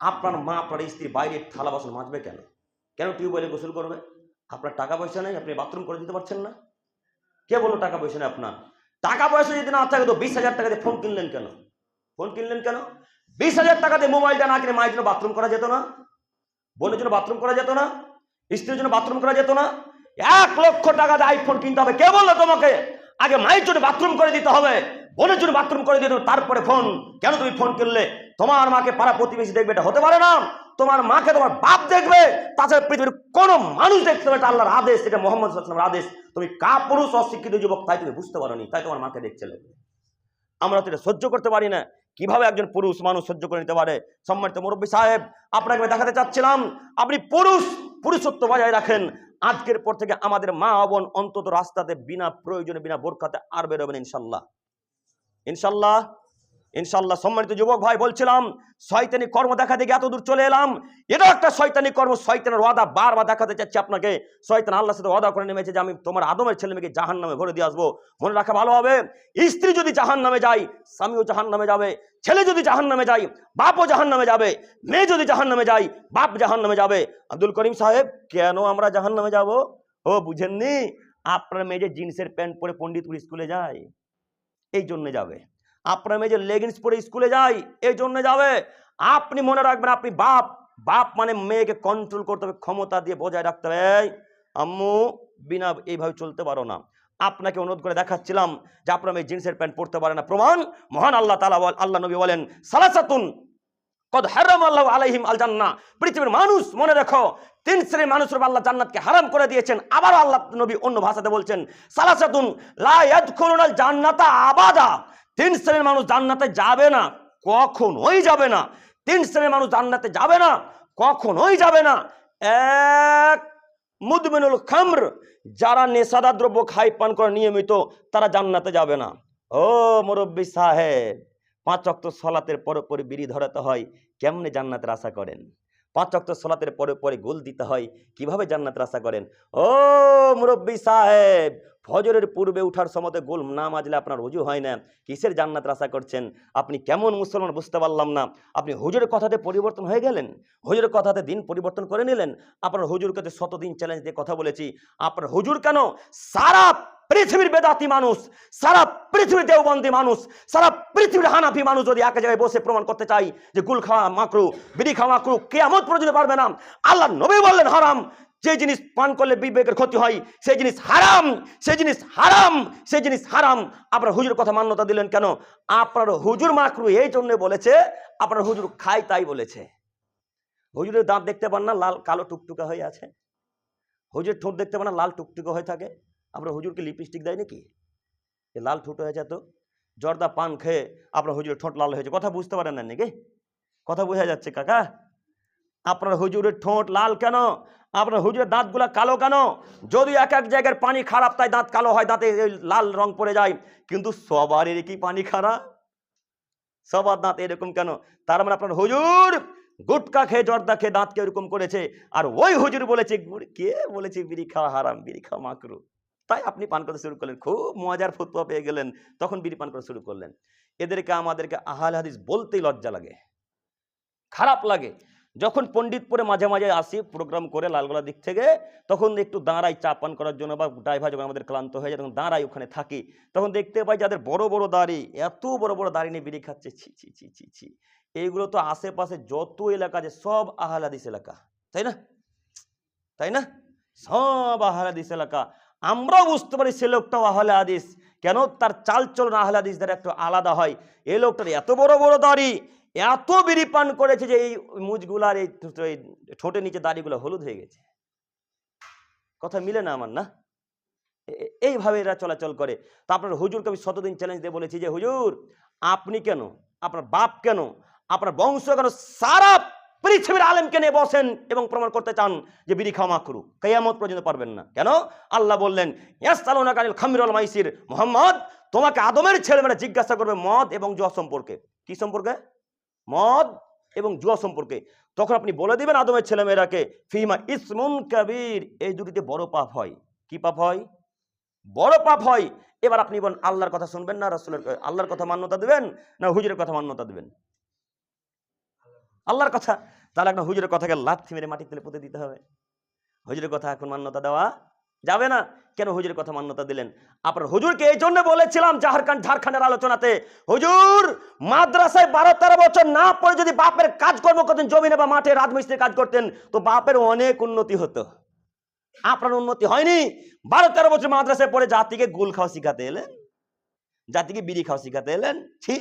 আপনার মা আপনার স্ত্রী বাইরে থালা বাসন মাজবে কেন? কেন টিউবওয়েলে গোসল করবে? আপনার টাকা পয়সা নেই, আপনি বাথরুম করে দিতে পারছেন না? কে বললো টাকা পয়সা নেই আপনার? টাকা পয়সা যদি না থাকে তো 20,000 টাকা দিয়ে ফোন কিনলেন কেন? ফোন কিনলেন কেন? 20,000 টাকা দিয়ে মোবাইলটা না কিনে মায়ের জন্য বাথরুম করা যেত না? বোনের জন্য বাথরুম করা যেত না? স্ত্রীর জন্য বাথরুম করা যেত না? 1 লক্ষ টাকা দিয়ে আইফোন কিনতে হবে। কে বললো তোমাকে আগে মায়ের জন্য বাথরুম করে দিতে হবে, বোনের জন্য বাথরুম করে দিতে হবে, তারপরে ফোন? কেন তুমি ফোন কিনলে? তোমার মাকে পাড়া প্রতিবেশী দেখবে, এটা হতে পারে না। তোমার মাকে তোমার বাপ দেখবে, তাছাড়া পৃথিবীর কোন মানুষ দেখতে হবে, এটা আল্লাহর আদেশ, এটা মুহাম্মদ সাল্লাল্লাহু আলাইহি ওয়াসাল্লামের আদেশ। তুমি পুরুষ অশিক্ষিত যুবক, তাই তুমি বুঝতে পারোনি, তাই তোমার মাকে দেখছিলে। আমরা তো এটা সহ্য করতে পারি না। কিভাবে একজন পুরুষ মানুষ সহ্য করে নিতে পারে। সম্মানিত মুরব্বী সাহেব, আপনাকে আমি দেখাতে চাচ্ছিলাম আপনি পুরুষত্ব বজায় রাখেন। আজকের পর থেকে আমাদের মা বোন অন্তত রাস্তাতে বিনা প্রয়োজনে বিনা বোরখাতে আর বেরোবেন ইনশাল্লাহ, ইনশাল্লাহ, ইনশাল্লাহ। সম্মানিত যুবক ভাই, বলছিলাম শয়তানি কর্ম দেখা দেখে এত দূর চলে এলাম। এটা একটা শয়তানি কর্ম, শয়তানের ওয়াদা বারবার দেখাতে চাচ্ছি আপনাকে। শয়তান আল্লাহর সাথে ওয়াদা করে নেমেছে যে আমি তোমার আদমের ছেলে মেয়েকে জাহান্নামে ভরে দিয়ে আসবো। মনে রাখা ভালো হবে, স্ত্রী যদি জাহান্নামে যায় স্বামীও জাহান্নামে যাবে, ছেলে যদি জাহান্নামে যায় বাপও জাহান্নামে যাবে, মেয়ে যদি জাহান্নামে যায় বাপ জাহান্নামে যাবে। আব্দুল করিম সাহেব, কেন আমরা জাহান্নামে যাব? ও বুঝেননি? আপনার মেয়ে যে জিন্সের প্যান্ট পরে পণ্ডিতপুর স্কুলে যায় এই জন্য যাবে। আপনার মেয়ে যে লেগিংস পরে স্কুলে যায় এই জন্য যাবে। আপনি মনে রাখবেন, আপনি বাপ মানে মেয়েকে কন্ট্রোল করতে হবে, ক্ষমতা দিয়ে বজায় রাখতে হবে। আম্মু বিনা এইভাবে চলতে পারো না। আপনাকে অনুরোধ করে দেখাচ্ছিলাম যে আপনার মেয়ে জিন্সের প্যান্ট পরতে পারে না। প্রমাণ মহান আল্লাহ তাআলা, আল্লাহ নবী বলেন সালাসাতুন কদ হারামাল্লাহু আলাইহিম আল জান্নাহ। পৃথিবীর মানুষ মনে রাখো, 3 শ্রেণীর মানুষের উপর আল্লাহ জান্নাতকে হারাম করে দিয়েছেন। আবার আল্লাহ নবী অন্য ভাষাতে বলছেন সালাসাতুন লা ইয়াদখুলুনাল জান্নাতা আবাদা। 3 শ্রেণীর মানুষ জান্নাতে যাবে না, কখনোই যাবে না। 3 শ্রেণীর মানুষ জান্নাতে যাবে না, কখনোই যাবে না। এক, মুদমিনুল খামর, যারা নেশাদার দ্রব্য খায় পান করে নিয়মিত, তারা জান্নাতে যাবে না। ও মুরব্বী সাহেব, 5 ওয়াক্ত সালাতের পরে পরে বিড়ি ধরাতে হয়, কেমনে জান্নাতের আশা করেন? 5 ওয়াক্ত সালাতের পরে পরে গোল দিতে হয়, কিভাবে জান্নাতের আশা করেন? ও মুরব্বী সাহেব, ফজরের পূর্বে উঠার সময়তে গোল না মাজলে আপনার ওযু হয় না, কিসের জান্নাতের আশা করছেন? আপনি কেমন মুসলমান বুঝতে পারলাম না। আপনি হুজুরের কথাতে পরিবর্তন হয়ে গেলেন, হুজুরের কথাতে দিন পরিবর্তন করে নিলেন। আপনার হুজুর কাছে 100 দিন চ্যালেঞ্জ দিয়ে কথা বলেছি। আপনার হুজুর কেন সারা পৃথিবীর বেদাতি মানুষ, সারা পৃথিবীর দেওবন্দি মানুষ, সারা পৃথিবীর হানাফি মানুষ যদি এক জায়গায় বসে প্রমাণ করতে চাই যে গুল খাওয়া মাকরু, বিড়ি খাওয়া মাকরু, কিয়ামত পর্যন্ত পারবে না। আল্লাহ নবী বললেন হারাম। যে জিনিস পান করলে বিবেকের ক্ষতি হয় সেই জিনিস হারাম, সেই জিনিস হারাম, সেই জিনিস হারাম। আপনার হুজুর কথা মান্যতা দিলেন কেন? আপনার হুজুর মাকরু এই জন্য বলেছে, আপনার হুজুর খায় তাই বলেছে। হুজুরের দাঁত দেখতে পান না লাল কালো টুকটুকা হয়ে আছে? হুজুরের ঠোঁট দেখতে পান না লাল টুকটুকা হয়ে থাকে? আপনার হুজুরকে লিপস্টিক দেয় নাকি লাল ঠোঁট হয়েছে? তো জর্দা পান খেয়ে আপনার হুজুরের ঠোঁট লাল হয়েছে, কথা বুঝতে পারেন না নাকি? কথা বোঝা যাচ্ছে কাকা? আপনার হুজুরের ঠোঁট লাল কেন? আপনার হুজুরের দাঁতগুলা কালো কেন? যদি এক এক জায়গার পানি খারাপ তাই দাঁত কালো হয়, দাঁতে লাল রং পড়ে যায়, কিন্তু সবারই কি পানি খারাপ? সবার দাঁত এরকম কেন? তার মানে আপনার হুজুর গুটকা খেয়ে জর্দা খেয়ে দাঁতকে এরকম করেছে, আর ওই হুজুর বলেছে, কে বলেছে বিড়ি খাওয়া হারাম, বিড়ি খাওয়া মাকরু, তাই আপনি পান করতে শুরু করলেন। খুব মজার ফতোয়া পেয়ে গেলেন, তখন বিড়ি পান করা শুরু করলেন। এদেরকে আমাদেরকে আহলে হাদিস বলতেই লজ্জা লাগে, খারাপ লাগে। যখন পণ্ডিতপুরে মাঝে মাঝে আসি প্রোগ্রাম করে লালগোলা দিক থেকে, তখন একটু দাঁড়াই চা পান করার জন্য, বা ড্রাইভার যখন আমাদের ক্লান্ত হয়ে যায় তখন দাঁড়াই, ওখানে থাকি, তখন দেখতে পাই যাদের বড় বড় দাড়ি, এত বড় বড় দাড়ি নিয়ে বিড়ি খাচ্ছে। ছি ছি ছি ছি ছি। এইগুলো তো আশেপাশে যত এলাকা আছে সব আহলে হাদিস এলাকা, তাই না? তাই না? সব আহলে হাদিস এলাকা। আমরাও বুঝতে পারি সে লোকটাও আহলে হাদিস, কেন তার চালচলন আহলে হাদিসদের একটু আলাদা হয়। এই লোকটার এত বড় বড় দাড়ি, এত বিড়ি পান করেছে যে এই মুজগুলার এই ঠোঁটের নিচে দাড়িগুলো হলুদ হয়ে গেছে। কথা মিলে না আমার, না? এইভাবে এরা চলাচল করে। তা আপনার হুজুরকে আমি 100 দিন চ্যালেঞ্জ দিয়ে বলেছি যে হুজুর আপনি কেন, আপনার বাপ কেন, আপনার বংশ কেন সারা পৃথিবীর আলেমকে নিয়ে বসেন এবং প্রমাণ করতে চান যে বিড়ি খাওয়া মাকরু, কিয়ামত পর্যন্ত পারবেন না। কেন? আল্লাহ বললেন ইয়াসআলুনাকা আনিল খামরি ওয়াল মাইসির, মুহাম্মদ তোমাকে আদমের ছেলেমেয়েরা জিজ্ঞাসা করবে মদ এবং জুয়া সম্পর্কে। কি সম্পর্কে? মদ এবং জুয়া সম্পর্কে। তখন আপনি বলে দিবেন আদমের ছেলেমেয়েরাকে ফিমা ইসমুন কাবীর, এই দুটিতে বড় পাপ হয়। কি পাপ হয়? বড় পাপ হয়। এবার আপনি বলেন আল্লাহর কথা শুনবেন না রাসূলের, আল্লাহর কথা মান্যতা দিবেন না হুজুরের কথা মান্যতা দিবেন? আল্লাহর কথা। তাহলে একটা হুজুরের কথাকে লাথি মেরে মাটির তলে পুঁতে দিতে হবে। হুজুরের কথা এখন মান্যতা দেওয়া যাবে না। কেন হুজুরের কথা মান্যতা দিলেন? আপনার হুজুরকে এই জন্য বলেছিলাম ঝাড়খণ্ডের আলোচনাতে, হুজুর মাদ্রাসায় 12-13 বছর না পড়ে যদি বাপের কাজকর্ম করতেন, জমিনে বা মাঠে রাজমিস্ত্রির কাজ করতেন, তো বাপের অনেক উন্নতি হতো। আপনার উন্নতি হয়নি। 12-13 বছর মাদ্রাসায় পড়ে জাতিকে গুল খাওয়া শিখাতে এলেন, জাতিকে বিড়ি খাওয়া শিখাতে এলেন। ছি,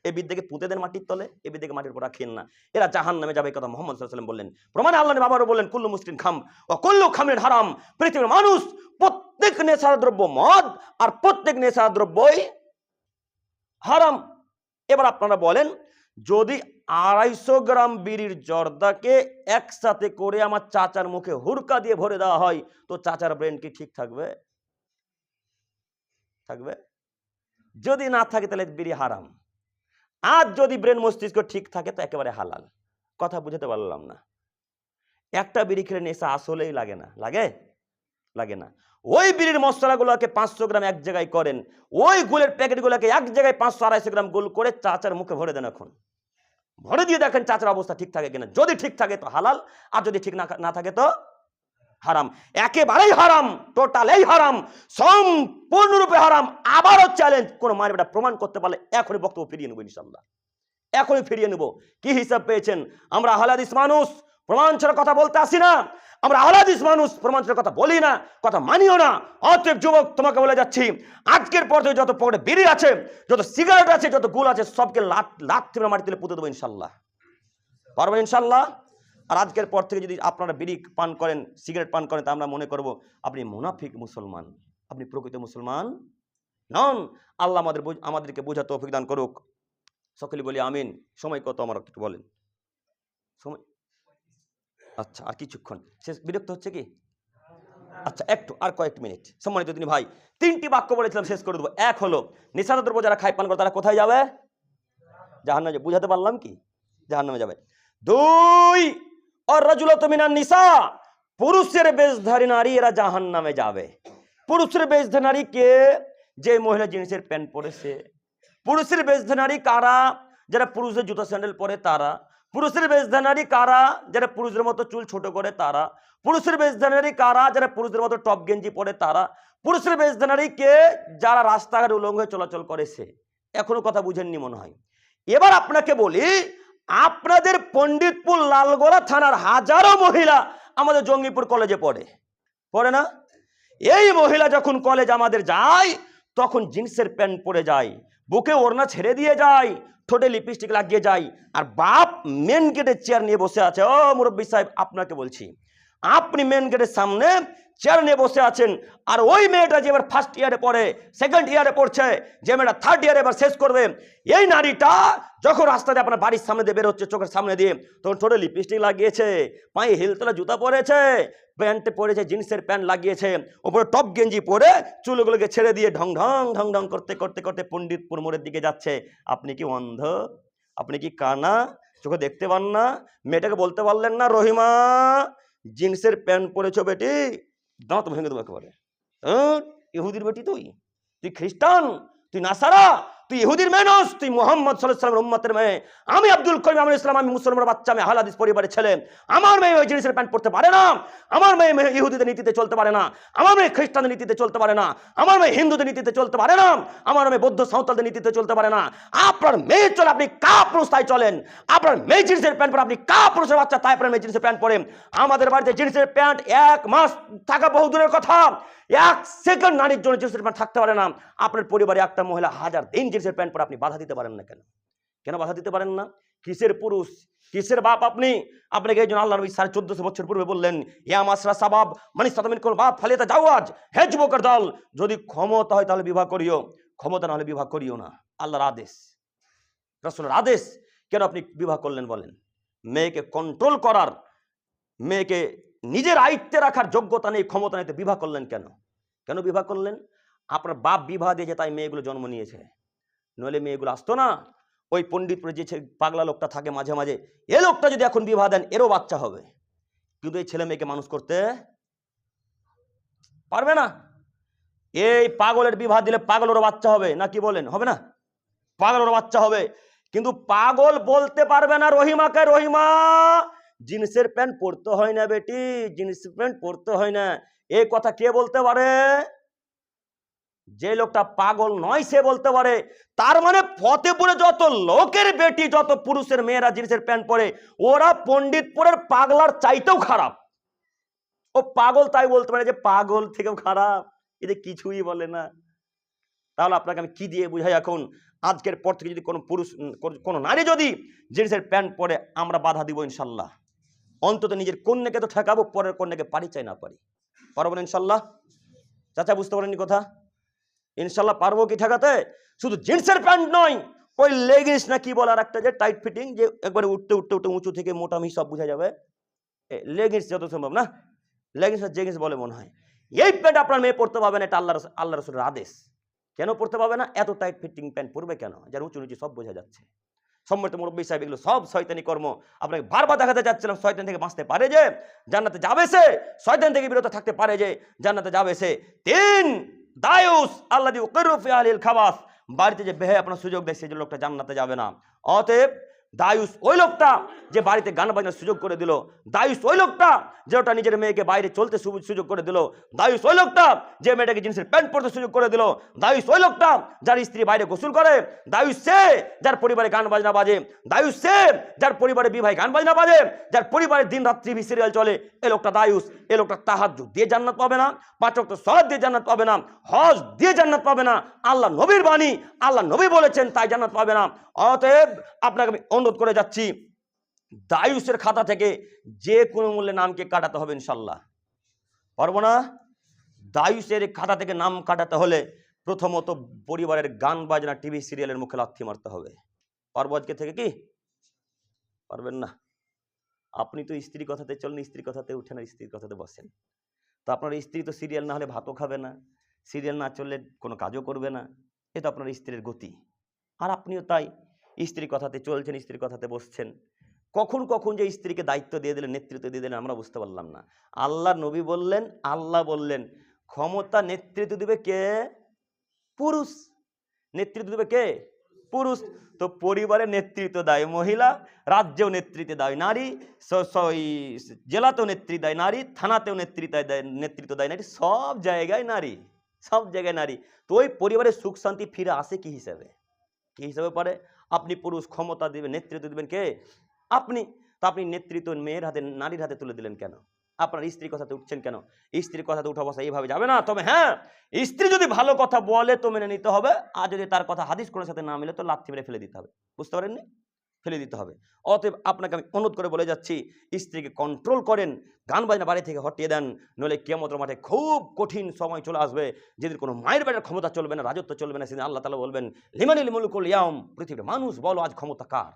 এই বিদ্যাকে পুঁতে দেন মাটির তলে, এই বিদ্যাকে মাটির উপর রাখেন না, এরা জাহান্নামে যাবে। এই কথা মুহাম্মদ সাল্লাল্লাহু আলাইহি ওয়াসাল্লাম বললেন। প্রমাণে আল্লাহ নবী আবারও বললেন কুল্লু মুসকিন খাম ওয়া কুল্লু খামরিন হারাম। পৃথিবীর মানুষ প্রত্যেক নেশার দ্রব্য মদ, আর প্রত্যেক নেশার দ্রব্যই হারাম। এবার আপনারা বলেন, যদি 250 গ্রাম বিড়ির জর্দাকে একসাথে করে আমার চাচার মুখে হুরকা দিয়ে ভরে দেওয়া হয়, তো চাচার ব্রেন কি ঠিক থাকবে? থাকবে? যদি না থাকে তাহলে বিড়ি হারাম। আর যদি ব্রেন মস্তিষ্ক ঠিক থাকে তো একেবারে হালাল। কথা বুঝাতে পারলাম না? একটা বিড়ি খেলে নেশা আসলেই লাগে না। লাগে? লাগে না। ওই বিড়ির মশলাগুলোকে 500 গ্রাম এক জায়গায় করেন, ওই গুলের প্যাকেটগুলোকে এক জায়গায় 500-250 গ্রাম গুল করে চাচার মুখে ভরে দেন। এখন ভরে দিয়ে দেখেন চাচার অবস্থা ঠিক থাকে কিনা। যদি ঠিক থাকে তো হালাল, আর যদি ঠিক না থাকে তো হারাম। একেবারেই হারাম, টোটালেই হারাম, সম্পূর্ণরূপে হারাম। আবারও চ্যালেঞ্জ, কোন মায়ের বেটা প্রমাণ করতে পারলে এখনই বক্তব্য ফিরিয়ে নেব ইনশাল্লাহ, এখনই ফিরিয়ে নেব। কি হিসাব পেয়েছেন? আমরা আহলে হাদিস মানুষ, প্রমাণ ছাড়া কথা বলতে আসি না। আমরা আহলে হাদিস মানুষ, প্রমাণ ছাড়া কথা বলি না, কথা মানিও না। অতএব যুবক, তোমাকে বলে যাচ্ছি, আজকের পর থেকে যত পকেটে বিড়ি আছে, যত সিগারেট আছে, যত গুল আছে, সবকে লাত থেকে মাটি তুলে পুঁতে দেবো ইনশাল্লাহ। পারবেন ইনশাল্লাহ? আর আজকের পর থেকে যদি আপনারা বিড়ি পান করেন, সিগারেট পান করেন, তা আমরা মনে করব আপনি মুনাফিক মুসলমান, আপনি প্রকৃত মুসলমান নন। আল্লাহ আমাদেরকে বোঝা তৌফিক দান করুক। সকলে বলি আমিন। সময় কত আমার একটু বলেন? সময় আচ্ছা, আর কিছুক্ষণ, শেষ। বিরক্ত হচ্ছে কি? আচ্ছা, একটু আর কয়েক মিনিট। সম্মানিত দিনী ভাই, 3টি বাক্য বলেছিলাম, শেষ করে দেবো। এক হলো, নেশাজাত দ্রব্য যারা খায় পান করে তারা কোথায় যাবে? জাহান্নামে। বুঝাতে পারলাম কি? জাহান্নামে যাবে। 2, আর রাজুলাত মিনান নিসা, পুরুষের বেশধারী নারী এরা জাহান্নামে যাবে। পুরুষের বেশধারী নারী কে? যে মহিলা জিন্সের প্যান্ট পরেছে। পুরুষের বেশধারী নারী কারা? যারা পুরুষের জুতা স্যান্ডেল পরে তারা। পুরুষের বেশধারী নারী কারা? যারা পুরুষের মতো চুল ছোট করে তারা। পুরুষের বেশধারী নারী কারা? যারা পুরুষের মতো টপ গেঞ্জি পরে তারা। পুরুষের বেশধারী নারী কে? যারা রাস্তাঘাট উলঙ্গ হয়ে চলাচল করেছে। এখনো কথা বুঝেননি মনে হয়। এবার আপনাকে বলি, আপনাদের পণ্ডিতপুর লালগোলা থানার হাজারো মহিলা আমাদের জঙ্গিপুর কলেজে পড়ে না? এই মহিলা যখন কলেজ আমাদের যায়, তখন জিন্সের প্যান্ট পরে যায়, বুকে ওড়না ছেড়ে দিয়ে যায়, ঠোঁটে লিপস্টিক লাগিয়ে যায়, আর বাপ মেন গেটের চেয়ার নিয়ে বসে আছে। ও মুরব্বী সাহেব, আপনাকে বলছি, আপনি মেন গেটের সামনে চেয়ার নিয়ে বসে আছেন, আর ওই মেয়েটা যে এবার ফার্স্ট ইয়ারে পড়ে, সেকেন্ড ইয়ারে পড়ছে, যে মেয়েটা থার্ড ইয়ারে এবার শেষ করবে, এই নারীটা যখন রাস্তাতে আপনার বাড়ির সামনে দিয়ে বেরোচ্ছে, চোখের সামনে দিয়ে, তখন ঠোঁটে লিপস্টিক লাগিয়েছে, পায়ে হিলতলা জুতা পরেছে, প্যান্টে পরেছে জিন্সের প্যান্ট লাগিয়েছে, ওপরে টপ গেঞ্জি পরে চুলগুলোকে ছেড়ে দিয়ে ঢং ঢং ঢং ঢং করতে করতে করতে পণ্ডিতপুর মোড়ের দিকে যাচ্ছে। আপনি কি অন্ধ? আপনি কি কানা? চোখে দেখতে পান না? মেয়েটাকে বলতে পারলেন না, রহিমা জিন্সের প্যান্ট পরেছো বেটি? দাঁত ভেঙে দেবো একেবারে। ইহুদির বেটি তুই খ্রিস্টান, তুই নাসারা, তুই ইহুদির মেয়ে নস, তুই মুহাম্মদ সাল্লাল্লাহু আলাইহি ওয়াসাল্লামের উম্মতের মেয়ে। আমি আব্দুল করিম আমিনুল ইসলাম, আমি মুসলমানের বাচ্চা, আমি আহলে হাদিস পরিবারের ছেলে। আমার মেয়ে ওই জিন্সের প্যান্ট পরতে পারে না। আমার মেয়ে ইহুদিদের নীতিতে চলতে পারে না। আমার মেয়ে খ্রিস্টানদের নীতিতে চলতে পারে না। আমার মেয়ে হিন্দুদের নীতিতে চলতে পারে না। আমার মেয়ে বৌদ্ধ সাঁওতালদের নীতিতে চলতে পারে না। আপনার মেয়ে চলে, আপনি কাপুরুষ তাই চলেন। আপনার মেয়ে জিন্সের প্যান্ট পরে, আপনি কাপুরুষের বাচ্চা তাই আপনার মেয়ে জিন্সের প্যান্ট পরে। আমাদের বাড়িতে জিন্সের প্যান্ট 1 মাস থাকা বহু দূরের কথা, 1 সেকেন্ড নারীর জন্য জিন্সের প্যান্ট থাকতে পারে না। আপনার পরিবারে একটা মহিলা 1000 দিন জিন্সের প্যান্ট পরে, আপনি বাধা দিতে পারেন না কেন? কেন বাধা দিতে পারেন না? কিসের পুরুষ, কিসের বাপ আপনি? আপনাকে এই জন্য আল্লাহ নবী 1450 বছর পূর্বে বললেন, ইয়া মাসরা সাবাব মানে সাতামিন কোন বাপ ফালিতা জাওয়াজ, হে যুবকের দল, যদি ক্ষমতা হয় তাহলে বিবাহ করিও, ক্ষমতা না হলে বিবাহ করিও না। আল্লাহর আদেশ, রাসূলের আদেশ। কেন আপনি বিবাহ করলেন বলেন? মেয়েকে কন্ট্রোল করার, মেয়েকে নিজের আয়ত্তে রাখার যোগ্যতা নেই, ক্ষমতা নেই, তো বিবাহ করলেন কেন? কেন বিবাহ করলেন? আপনার বাপ বিবাহ দিয়েছে তাই মেয়েগুলো জন্ম নিয়েছে, নইলে মেয়েগুলো আসতো না। ওই পণ্ডিতপুরে যে পাগলা লোকটা থাকে মাঝে মাঝে, এ লোকটা যদি এখন বিবাহ দেন, এরও বাচ্চা হবে, কিন্তু এই ছেলে মেয়েকে মানুষ করতে পারবে না। এই পাগলের বিবাহ দিলে পাগলেরও বাচ্চা হবে, না কি বলেন? হবে না? পাগলেরও বাচ্চা হবে, কিন্তু পাগল বলতে পারবে না রহিমাকে, রহিমা জিন্সের প্যান্ট পরতে হয় না বেটি, জিন্সের প্যান্ট পরতে হয় না। এই কথা কে বলতে পারে? যে লোকটা পাগল নয় সে বলতে পারে। তার মানে ফতেপুরে যত লোকের বেটি, যত পুরুষের মেয়েরা জিন্সের প্যান্ট পরে, ওরা পণ্ডিতপুরের পাগলার চাইতেও খারাপ। ও পাগল তাই বলতে পারে যে পাগল থেকেও খারাপ, এদের কিছুই বলে না। তাহলে আপনাকে আমি কি দিয়ে বুঝাই? এখন আজকের পর থেকে যদি কোনো পুরুষ, কোনো নারী যদি জিন্সের প্যান্ট পরে, আমরা বাধা দিব ইনশাল্লাহ। অন্তত নিজের কন্যাকে তো ঠেকাবো, পরের কন্যাকে পারি চাই না পারি, পারবো না ইনশাল্লাহ। চাচা বুঝতে পারেননি কথা? ইনশাল্লাহ পারবো কি ঠেকাতে? শুধু জিন্সের প্যান্ট নয়, ওই লেগিংস না কি বলার একটা যে টাইট ফিটিং, যে একবারে উঠতে উঠতে উঠতে উঁচু থেকে মোটামি সব বোঝা যাবে, লেগিংস যত সম্ভব না, লেগিংস আর জেগিংস বলে মনে হয়। এই প্যান্ট আপনার মেয়ে পড়তে পাবে না, এটা আল্লাহ রসুলের আদেশ। কেন পড়তে পাবে না? এত টাইট ফিটিং প্যান্ট পরবে কেন? যার উঁচু নিচু সব বোঝা যাচ্ছে। সম্মানিত মুরব্বী সাহেব, এগুলো সব শয়তানি কর্ম। আপনাকে বারবার দেখাতে চাচ্ছিলাম, শয়তান থেকে বাঁচতে পারে যে জান্নাতে যাবে সে, শয়তান থেকে বিরত থাকতে পারে যে জান্নাতে যাবে সে। 3 দায়ুস আল্লাযী ইউকিরু ফি আহলিল খাবাস, বাড়িতে যে বেহে আপনার সুযোগ দেয় সেই লোকটা জান্নাতে যাবে না। অতএব দায়ুস ওই লোকটা যে বাড়িতে গান বাজনার সুযোগ করে দিল, দায়ুস ওই লোকটা যে ওটা নিজের মেয়েকে বাইরে চলতে সুযোগ করে দিল, দায়ুস ওই লোকটা যে মেয়েটাকে জিন্সের প্যান্ট পরতে সুযোগ করে দিল, দায়ুস ওই লোকটা যার স্ত্রী বাইরে গোসল করে, দায়ুস সে যার পরিবারে গান বাজনা বাজে, দায়ুস সে যার পরিবারে বিবাহে গান বাজনা বাজে, যার পরিবারে দিন রাত্রি সিরিয়াল চলে, এই লোকটা দায়ুস। এই লোকটা তাহাজ্জুদ দিয়ে জান্নাত পাবে না, 5 ওয়াক্ত সালাত দিয়ে জান্নাত পাবে না, হজ দিয়ে জান্নাত পাবে না। আল্লাহ নবীর বাণী, আল্লাহ নবী বলেছেন তাই জান্নাত পাবে না। অতএব আপনাকে আমি অনুরোধ করে যাচ্ছি, দায়ুসের খাতা থেকে যে কোনো মূল্যে নামকে কাটাতে হবে ইনশাল্লাহ। পারবো না? দায়ুসের খাতা থেকে নাম কাটাতে হলে প্রথমত পরিবারের গান বাজনা টিভি সিরিয়ালের মুখে লাথি মারতে হবে। পারবো আজকে থেকে? কি পারবেন না? আপনি তো স্ত্রী কথাতে চলেন, স্ত্রী কথাতে উঠেন আর স্ত্রীর কথাতে বসেন। তো আপনার স্ত্রী তো সিরিয়াল না হলে ভাতও খাবে না, সিরিয়াল না চললে কোনো কাজও করবে না। এ তো আপনার স্ত্রীর গতি। আর আপনিও তাই, স্ত্রীর কথাতে চলছেন, স্ত্রীর কথাতে বসছেন। কখন কখন যে স্ত্রীকে দায়িত্ব দিয়ে দিলেন, নেতৃত্ব দিয়ে দিলেন, আমরা বুঝতে পারলাম না। আল্লাহ নবী বললেন, আল্লাহ বললেন ক্ষমতা নেতৃত্ব দিবে কে? পুরুষ। নেতৃত্ব দিবে কে? পুরুষ। তো পরিবারে নেতৃত্ব দেয় মহিলা, রাজ্যেও নেতৃত্ব দেয় নারী, জেলাতেও নেতৃত্ব দেয় নারী, থানাতেও নেতৃত্ব দেয় নারী, সব জায়গায় নারী, সব জায়গায় নারী। তো ওই পরিবারের সুখ শান্তি ফিরে আসে কি হিসাবে? কি হিসাবে পারে? আপনি পুরুষ, ক্ষমতা দিবেন, নেতৃত্ব দিবেন কে? আপনি। তো আপনি নেতৃত্ব মেয়ের হাতে, নারীর হাতে তুলে দিলেন কেন? আপনার স্ত্রীর কথাতে উঠছেন কেন? স্ত্রীর কথাতে উঠা বসা এইভাবে যাবে না। তবে হ্যাঁ, স্ত্রী যদি ভালো কথা বলে তো মেনে নিতে হবে, আর যদি তার কথা হাদিস কোরআনের সাথে না মিলে তো লাথি মেরে ফেলে দিতে হবে। বুঝতে পারেননি? ফেলে দিতে হবে। অতএব আপনাকে আমি অনুরোধ করে বলে যাচ্ছি, স্ত্রীকে কন্ট্রোল করেন, গান বাজনা বাড়ি থেকে হটিয়ে দেন, নইলে কিয়ামতের মাঠে খুব কঠিন সময় চলে আসবে, যেদিন কোনো মায়ের বাড়ির ক্ষমতা চলবে না, রাজত্ব চলবে না। সেদিন আল্লাহ তাআলা বলবেন, লিমানিল মুলকুল ইয়াউম, পৃথিবীর মানুষ বলো আজ ক্ষমতা কার,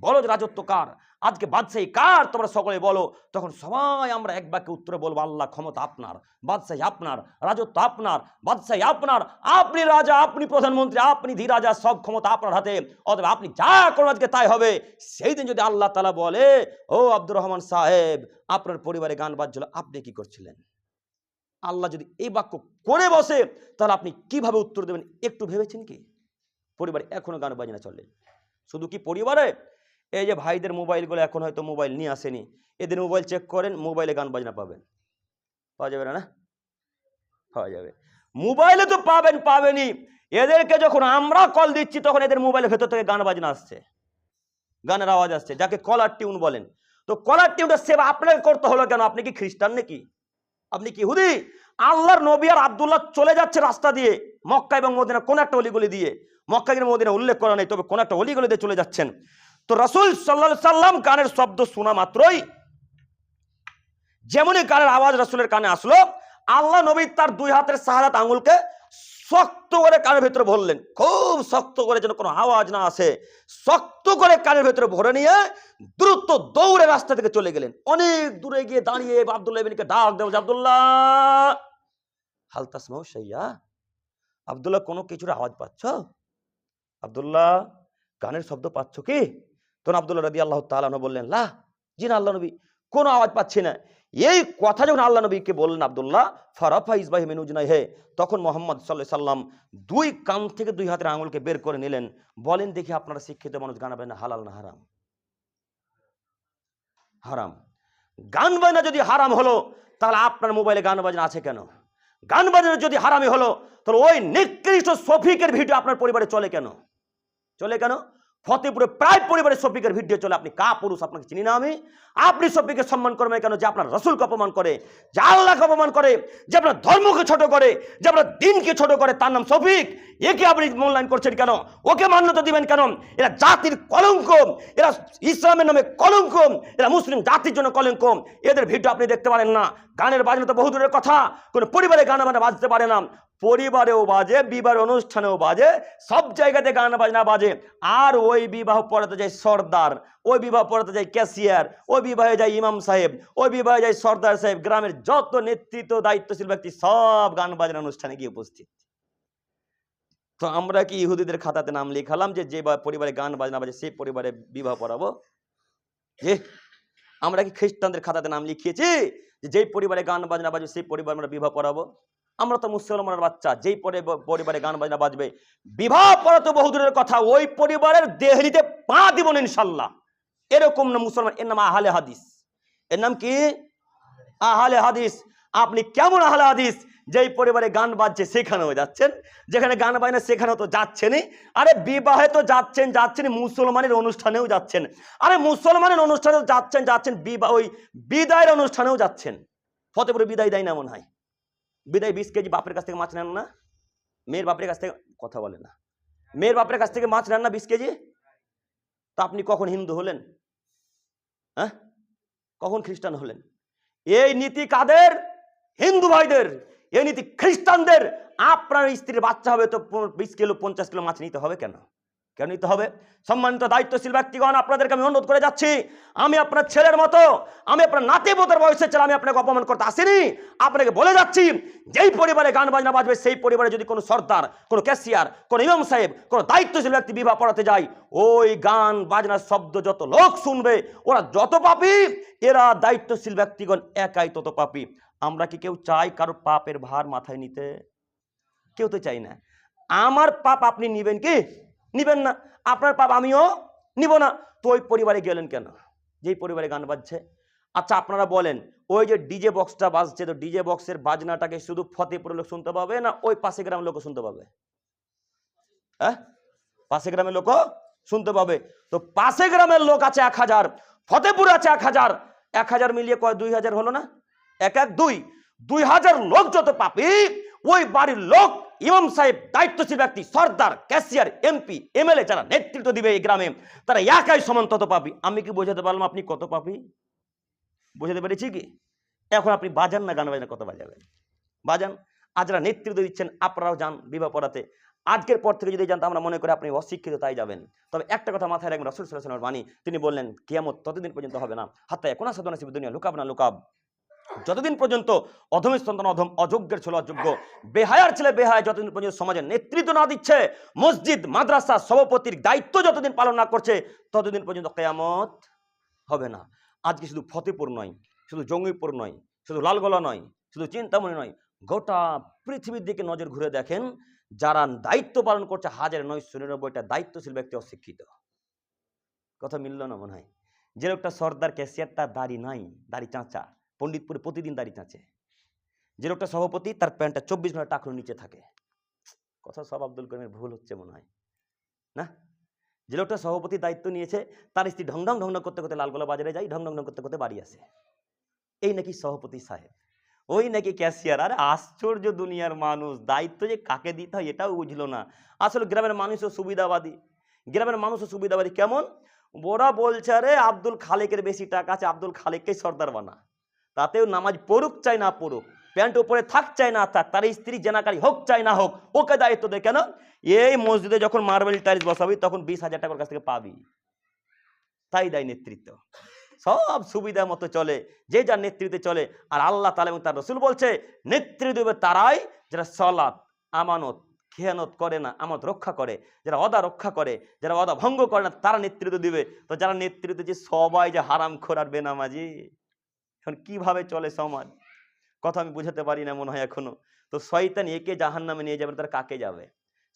বলো যে রাজত্ব কার, আজকে বাদশাহী কার, তোমরা সকলে বলো। তখন সবাই আমরা এক বাক্যে উত্তরে বলবো, আল্লাহ ক্ষমতা আপনার, বাদশাহী আপনার, রাজত্ব আপনার, বাদশাহী আপনার, আপনি রাজা, আপনি প্রধানমন্ত্রী, আপনি ধীরাজা, সব ক্ষমতা আপনার হাতে। অতএব আপনি যা করবেন আজকে তাই হবে। সেই দিন যদি আল্লাহ তাআলা বলে, ও আব্দুর রহমান সাহেব, আপনার পরিবারে গান বাজছিল, আপনি কি করছিলেন? আল্লাহ যদি এই বাক্য করে বসে, তাহলে আপনি কিভাবে উত্তর দেবেন একটু ভেবেছেন কি? পরিবারে এখনো গান বাজনা চলে। শুধু কি পরিবারে, এই যে ভাইদের মোবাইলগুলো এখন হয়তো মোবাইল নিয়ে আসেনি, এদের মোবাইল চেক করেন, মোবাইলে গান বাজনা পাবেন। পাওয়া যাবে না? পাওয়া যাবে। মোবাইলে তো পাবেনই। এদেরকে যখন আমরা কল দিচ্ছি তখন এদের মোবাইলের ভেতর থেকে গান বাজনা আসছে, গানের আওয়াজ আসছে, যাকে কলার টিউন বলেন। তো কলার টিউনটা সেবা আপনাকে করতে হলো কেন? আপনি কি খ্রিস্টান নাকি? আপনি কি ইহুদি? আল্লাহর নবী আর আব্দুল্লাহ চলে যাচ্ছে রাস্তা দিয়ে, মক্কা এবং মদিনা কোন একটা অলিগলি দিয়ে, মক্কা এবং মদিনা উল্লেখ করা নেই, তবে কোন একটা অলিগলি দিয়ে চলে যাচ্ছেন। তো রাসূল সাল্লাল্লাহু আলাইহি সাল্লাম কানের শব্দ শোনা মাত্রই, যেমনই কানের আওয়াজ রাসূলের কানে আসলো, আল্লাহ নবী তার 2 হাতের শাহাদাত আঙ্গুলকে শক্ত করে কানের ভেতরে ভরলেন, খুব শক্ত করে, যেন কোনো আওয়াজ না আসে। শক্ত করে কানের ভেতরে ভরে নিয়ে দ্রুত দৌড়ে রাস্তা থেকে চলে গেলেন। অনেক দূরে গিয়ে দাঁড়িয়ে আব্দুল্লাহ ইবনেকে ডাক দেওয়া, আব্দুল্লাহ হাল তাসমাউ শাইয়া, আব্দুল্লাহ কোনো কিছুর আওয়াজ পাচ্ছ? আব্দুল্লাহ গানের শব্দ পাচ্ছ কি? তখন আব্দুল্লাহ রাদিয়াল্লাহু তাআলা আনহু বললেন, লা, জি না আল্লাহ নবী, কোনো আওয়াজ পাচ্ছি না। এই কথা যখন আল্লাহ নবীকে বললেন আব্দুল্লাহ, ফারাফা ইসবাহি মিন উজনাইহি, তখন মুহাম্মদ সাল্লাল্লাহু আলাইহি সাল্লাম 2 কান থেকে 2 হাতের আঙুলকে বের করে নিলেন। বলেন দেখি আপনারা শিক্ষিত মানুষ, গান বাজনা হালাল না হারাম? হারাম। গান বাজনা যদি হারাম হলো, তাহলে আপনার মোবাইলে গান বাজনা আছে কেন? গান বাজনা যদি হারামই হলো, তাহলে ওই নিকৃষ্ট শফিকের ভিডিও আপনার পরিবারে চলে কেন? চলে কেন? ফতেপুরে প্রায় পরিবারের শফিকের ভিডিও চলে। আপনি কা পুরুষ? আপনাকে চিনি না আমি। আপনি শফিকে সম্মান করবেন কেন? যে আপনার রাসূলকে অপমান করে, যে আল্লাহকে অপমান করে, যে আপনার ধর্মকে ছোট করে, যে আপনার দ্বীনকে ছোট করে, তার নাম শফিক। একে আপনি মূল্যায়ন করছেন কেন? ওকে মান্যতা দিবেন কেন? এরা জাতির কলঙ্ক, এরা ইসলামের নামে কলঙ্ক, এরা মুসলিম জাতির জন্য কলঙ্ক। এদের ভিডিও আপনি দেখতে পারেন না। গানের বাজনা তো বহু দূরের কথা, কোনো পরিবারে গান বাজনা বাজতে পারে না। পরিবারেও বাজে, বিবাহ অনুষ্ঠানেও বাজে, সব জায়গাতে গান বাজনা বাজে। আর ওই বিবাহ পড়াতে যায় সর্দার, ওই বিবাহ পড়াতে যায় ক্যাশিয়ার, ওই বিবাহে যায় ইমাম সাহেব, ওই বিবাহে যায় সর্দার সাহেব, গ্রামের যত নেতৃত্ব দায়িত্বশীল ব্যক্তি সব গান বাজনা অনুষ্ঠানে গিয়ে উপস্থিত। তো আমরা কি ইহুদিদের খাতাতে নাম লিখালাম যে যে পরিবারে গান বাজনা বাজে সেই পরিবারে বিবাহ পড়াবো? যে আমরা কি খ্রিস্টানদের খাতাতে নাম লিখিয়েছি যে যেই পরিবারে গান বাজনা বাজবে সেই পরিবারে আমরা বিবাহ পড়াবো? আমরা তো মুসলমানের বাচ্চা, যেই পরিবারে গান বাজনা বাজবে বিবাহ পড়া তো বহুদূরের কথা, ওই পরিবারের দেহলিতে পা দিব না ইনশাল্লাহ। এরকম না মুসলমান, এর নাম আহলে হাদিস। এর নাম কি? আহলে হাদিস। আপনি কেমন আহলে হাদিস যেই পরিবারে গান বাজছে সেখানেও যাচ্ছেন, যেখানে গান বাজনা সেখানেও তো যাচ্ছেনই। আরে বিবাহে তো যাচ্ছেন মুসলমানের অনুষ্ঠানেও যাচ্ছেন। আরে মুসলমানের অনুষ্ঠানেও যাচ্ছেন বিবাহ ওই বিদায়ের অনুষ্ঠানেও যাচ্ছেন। ফতেপুরে বিদায় দেয় না মনে হয়, বিদায় 20 কেজি বাপের কাছ থেকে মাছ নেন না, মেয়ের বাপের কাছ থেকে কথা বলে না, মেয়ের বাপের কাছ থেকে মাছ নেন না 20 কেজি। তা আপনি কখন হিন্দু হলেন? হ্যাঁ, কখন খ্রিস্টান হলেন? এই নীতি কাদের? হিন্দু ভাইদের। এই নীতি খ্রিস্টানদের। আপনার স্ত্রীর বাচ্চা হবে তো 20 কিলো 50 কিলো মাছ নিতে হবে কেন? কেন নিতে হবে? সম্মানিত দায়িত্বশীল ব্যক্তিগণ, আপনাদেরকে আমি অনুরোধ করে যাচ্ছি, আমি আপনার ছেলের মতো, আমি আপনার নাতিপোতার বয়সের ছেলে, আমি আপনাকে অপমান করতে আসিনি। আপনাকে বলে যাচ্ছি, যেই পরিবারে গান বাজনা বাজবে সেই পরিবারে যদি কোনো সর্দার, কোনো ক্যাশিয়ার, কোনো ইমাম সাহেব, কোনো দায়িত্বশীল ব্যক্তি বিবাহ পড়াতে যায়, ওই গান বাজনার শব্দ যত লোক শুনবে ওরা যত পাপী, এরা দায়িত্বশীল ব্যক্তিগণ একাই তত পাপী। আমরা কি কেউ চাই কারো পাপের ভার মাথায় নিতে? কেউ তো চাই না। আমার পাপ আপনি নিবেন কি? নিবেন না। আপনার পাপ আমিও নিব না। তো ওই পরিবারে গেলেন কেন যেই পরিবারে গান বাজছে? আচ্ছা আপনারা বলেন, ওই যে ডিজে বক্সটা বাজছে, তো ডিজে বক্সের বাজনাটাকে শুধু ফতেপুরের লোক শুনতে পাবে না ওই পাশে গ্রামের লোকও শুনতে পাবে? হ্যাঁ, পাশে গ্রামের লোকও শুনতে পাবে। তো পাশে গ্রামের লোক আছে 1000, ফতেপুরে আছে 1000, 1000 মিলিয়ে কয় 2000 হলো না? 1 1 2, 2000 লোক যত পাপী, ওই বাড়ির লোক, ইমাম সাহেব, দায়িত্বশীল ব্যক্তি, সর্দার, ক্যাশিয়ার, এমপি, এমএলএ যারা নেতৃত্ব দিবে এই গ্রামে, তারা একাই সমান তত পাপী। আমি কি বোঝাতে পারলাম আপনি কত পাপী? বোঝাতে পেরেছি কি? এখন আপনি বাজান না, গান বাজনা কত বাজাবেন? বাজান। আজ যারা নেতৃত্ব দিচ্ছেন আপনারাও যান বিবাহ পড়াতে। আজকের পর থেকে যদি জানতো আমরা মনে করি আপনি অশিক্ষিত তাই যাবেন। তবে একটা কথা মাথায় রাখবেন, রাসূল সাল্লাল্লাহু আলাইহি ওয়াসাল্লামের বাণী, তিনি বললেন কিয়ামত ততদিন পর্যন্ত হবে না হাত্তা ইয়াকুনা সাদু নাসি দুনিয়া লুকাব না লুকাব, যতদিন পর্যন্ত অধমের সন্তান অধম, অযোগ্যের ছেলে অযোগ্য, বেহায়ার ছেলে বেহায়া যতদিন পর্যন্ত সমাজের নেতৃত্ব না দিচ্ছে, মসজিদ মাদ্রাসা সভাপতির দায়িত্ব যতদিন পালন না করছে, ততদিন পর্যন্ত কিয়ামত হবে না। আজকে শুধু ফতেপুর নয়, শুধু জঙ্গিপুর নয়, শুধু লালগোলা নয়, শুধু চিন্তামণি নয়, গোটা পৃথিবীর দিকে নজর ঘুরে দেখেন, যারা দায়িত্ব পালন করছে 1999টা দায়িত্বশীল ব্যক্তি অশিক্ষিত। কথা মিলল না মনে হয়? যে লোকটা সর্দার ক্যাশিয়ার, তার দাড়ি নাই, দাড়ি চাঁচা, পণ্ডিতপুরে প্রতিদিন দাড়ি চাঁচে। যে লোকটা সভাপতি, তার প্যান্টটা 24 ঘন্টা টাকলুর নিচে থাকে। কথা সব আব্দুল করিমের ভুল হচ্ছে মনে হয় না? যে লোকটা সভাপতির দায়িত্ব নিয়েছে, তার স্ত্রী ঢং ঢং করতে করতে লালগোলা বাজারে যায়, ঢং ঢং করতে করতে বাড়ি আসে। এই নাকি সভাপতি সাহেব, ওই নাকি ক্যাশিয়ার। আরে আশ্চর্য দুনিয়ার মানুষ, দায়িত্ব যে কাকে দিতে হয় এটাও বুঝলো না। আসলে গ্রামের মানুষও সুবিধাবাদী। গ্রামের মানুষও সুবিধাবাদী কেমন? ওরা বলছে আরে আব্দুল খালেকের বেশি টাকা আছে, আব্দুল খালেককেই সর্দার বানা, তাতেও নামাজ পড়ুক চাই না পড়ুক, প্যান্ট উপরে থাক চাই না থাক, তার স্ত্রী জেনাকারী হোক চাই না হোক, ওকে দায়িত্ব দেয়। কেন? এই মসজিদে যখন মার্বেল টাইলস বসাবি তখন 20,000 টাকার কাছ থেকে পাবি, তাই দেয় নেতৃত্ব। সব সুবিধা মতো চলে, যে যার নেতৃত্বে চলে। আর আল্লাহ তাআলা এবং তার রাসূল বলছে নেতৃত্ব দেবে তারাই যারা সালাত, আমানত, খেয়ানত করে না, আমানত রক্ষা করে, যারা ওয়াদা রক্ষা করে, যারা ওয়াদা ভঙ্গ করে না, তারা নেতৃত্ব দিবে। তো যারা নেতৃত্ব যে সবাই যে হারামখোর আর বেনামাজি, এখন কিভাবে চলে সমাজ? কথা আমি বুঝাতে পারি না মনে হয় এখনো। তো শয়তান একে জাহান্নামে নিয়ে যাবে, তার কাকে যাবে?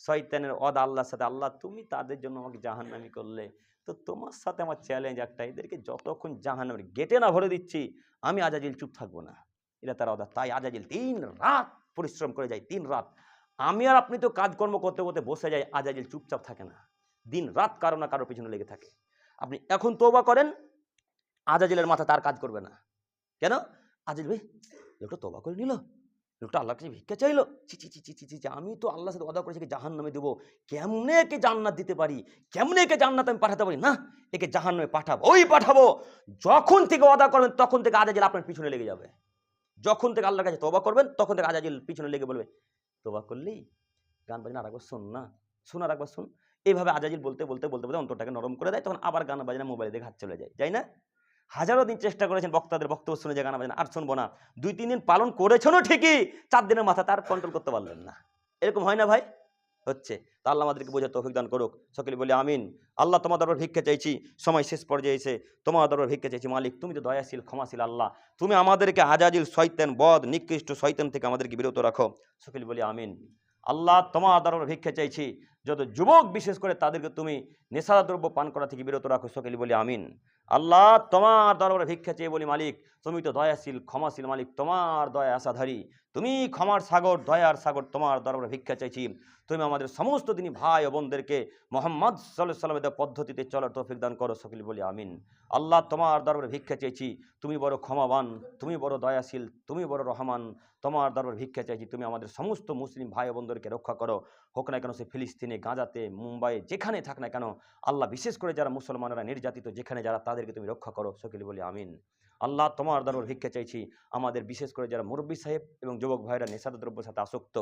শয়তানের ওয়াদা আল্লাহর সাথে, আল্লাহ তুমি তাদের জন্য আমাকে জাহান্নামী করলে, তো তোমার সাথে আমার চ্যালেঞ্জ একটা, এদেরকে যতক্ষণ জাহান্নামের গেটে না ভরে দিচ্ছি আমি আজাজিল চুপ থাকবো না। এটা তার ওয়াদা। তাই আজাজিল 3 রাত পরিশ্রম করে যায়, 3 রাত। আমি আর আপনি তো কাজকর্ম করতে করতে বসে যাই, আজাজিল চুপচাপ থাকে না, দিন রাত কারো না কারো পিছনে লেগে থাকে। আপনি এখন তওবা করেন, আজাজিলের মাথা তার কাজ করবে না। কেন? আজাজিল ভাই লোকটা তওবা করে নিল, লোকটা আল্লাহর কাছে ভিক্ষা চাইলো, ছি ছি ছি ছি ছি, আমি তো আল্লাহর সাথে ওয়াদা করেছি জাহান্নামে দেবো, কেমনে একে জান্নাত দিতে পারি, কেমনে একে জান্নাত আমি পাঠাতে পারি, না একে জাহান্নামে পাঠাবো, ওই পাঠাবো। যখন থেকে ওয়াদা করবেন তখন থেকে আজাজিল আপনার পিছনে লেগে যাবে। যখন থেকে আল্লাহর কাছে তওবা করবেন তখন থেকে আজাজিল পিছনে লেগে বলবে তোবা করলি, গান বাজনা আর একবার শোন না, শোন আর একবার শোন। এইভাবে আজাজিল বলতে বলতে বলতে বলতে অন্তরটাকে নরম করে দেয়, তখন আবার গান বাজনা মোবাইলে দেখে হাত চলে যায়, যাই না? হাজারো দিন চেষ্টা করেছেন বক্তাদের বক্তব্য শুনে যে গান বাজনা আর শুনবো না, 2-3 দিন পালন করেছেনও ঠিকই, 4 দিনের মাথা তার কন্ট্রোল করতে পারলেন না। এরকম হয় না ভাই? হচ্ছে। তা আল্লাহ আমাদেরকে বোঝার তৌফিক দান করুক, সকলে বলি আমিন। আল্লাহ তোমার দরবার ভিক্ষা চাইছি, সময় শেষ পর্যায়ে এসে তোমার দরবার ভিক্ষা চাইছি। মালিক তুমি তো দয়াশীল ক্ষমাশীল আল্লাহ, তুমি আমাদেরকে আজাজিল শয়তান বদ নিকৃষ্ট শয়তান থেকে আমাদেরকে বিরত রাখো, সকলে বলি আমিন। আল্লাহ তোমার দরবার ভিক্ষা চাইছি, যত যুবক বিশেষ করে তাদেরকে তুমি নেশাদ্রব্য পান করা থেকে বিরত রাখো, সকলে বলি আমিন। আল্লাহ তোমার দরবারে ভিক্ষা চেয়ে বলি মালিক তুমি তো দয়াশীল ক্ষমাশীল মালিক, তোমার দয়া আশাধারী, তুমি ক্ষমার সাগর দয়ার সাগর, তোমার দরবারে ভিক্ষা চাইছি তুমি আমাদের সমস্ত দিনই ভাই ও বোনদেরকে মোহাম্মদ সাল্লাল্লাহু আলাইহি ওয়াসাল্লামের পদ্ধতিতে চলার তৌফিক দান করো, সকলে বলি আমিন। আল্লাহ তোমার দরবারে ভিক্ষা চাইছি, তুমি বড় ক্ষমাবান, তুমি বড় দয়াশীল, তুমি বড় রহমান, তোমার দরবারে ভিক্ষা চাইছি তুমি আমাদের সমস্ত মুসলিম ভাই ও বোনদেরকে রক্ষা করো, হোক না কেন সে ফিলিস্তিনে, গাজাতে, মুম্বাই, যেখানে থাক না কেন আল্লাহ, বিশেষ করে যারা মুসলমানরা নির্যাতিত যেখানে যারা, তাদেরকে তুমি রক্ষা করো, সকলে বলি আমিন। আল্লাহ তোমার দরবারে ভিক্ষা চাইছি আমাদের বিশেষ করে যারা মুরব্বী সাহেব এবং যুবক ভাইরা নেশাদ্রব্যের সাথে আসক্ত,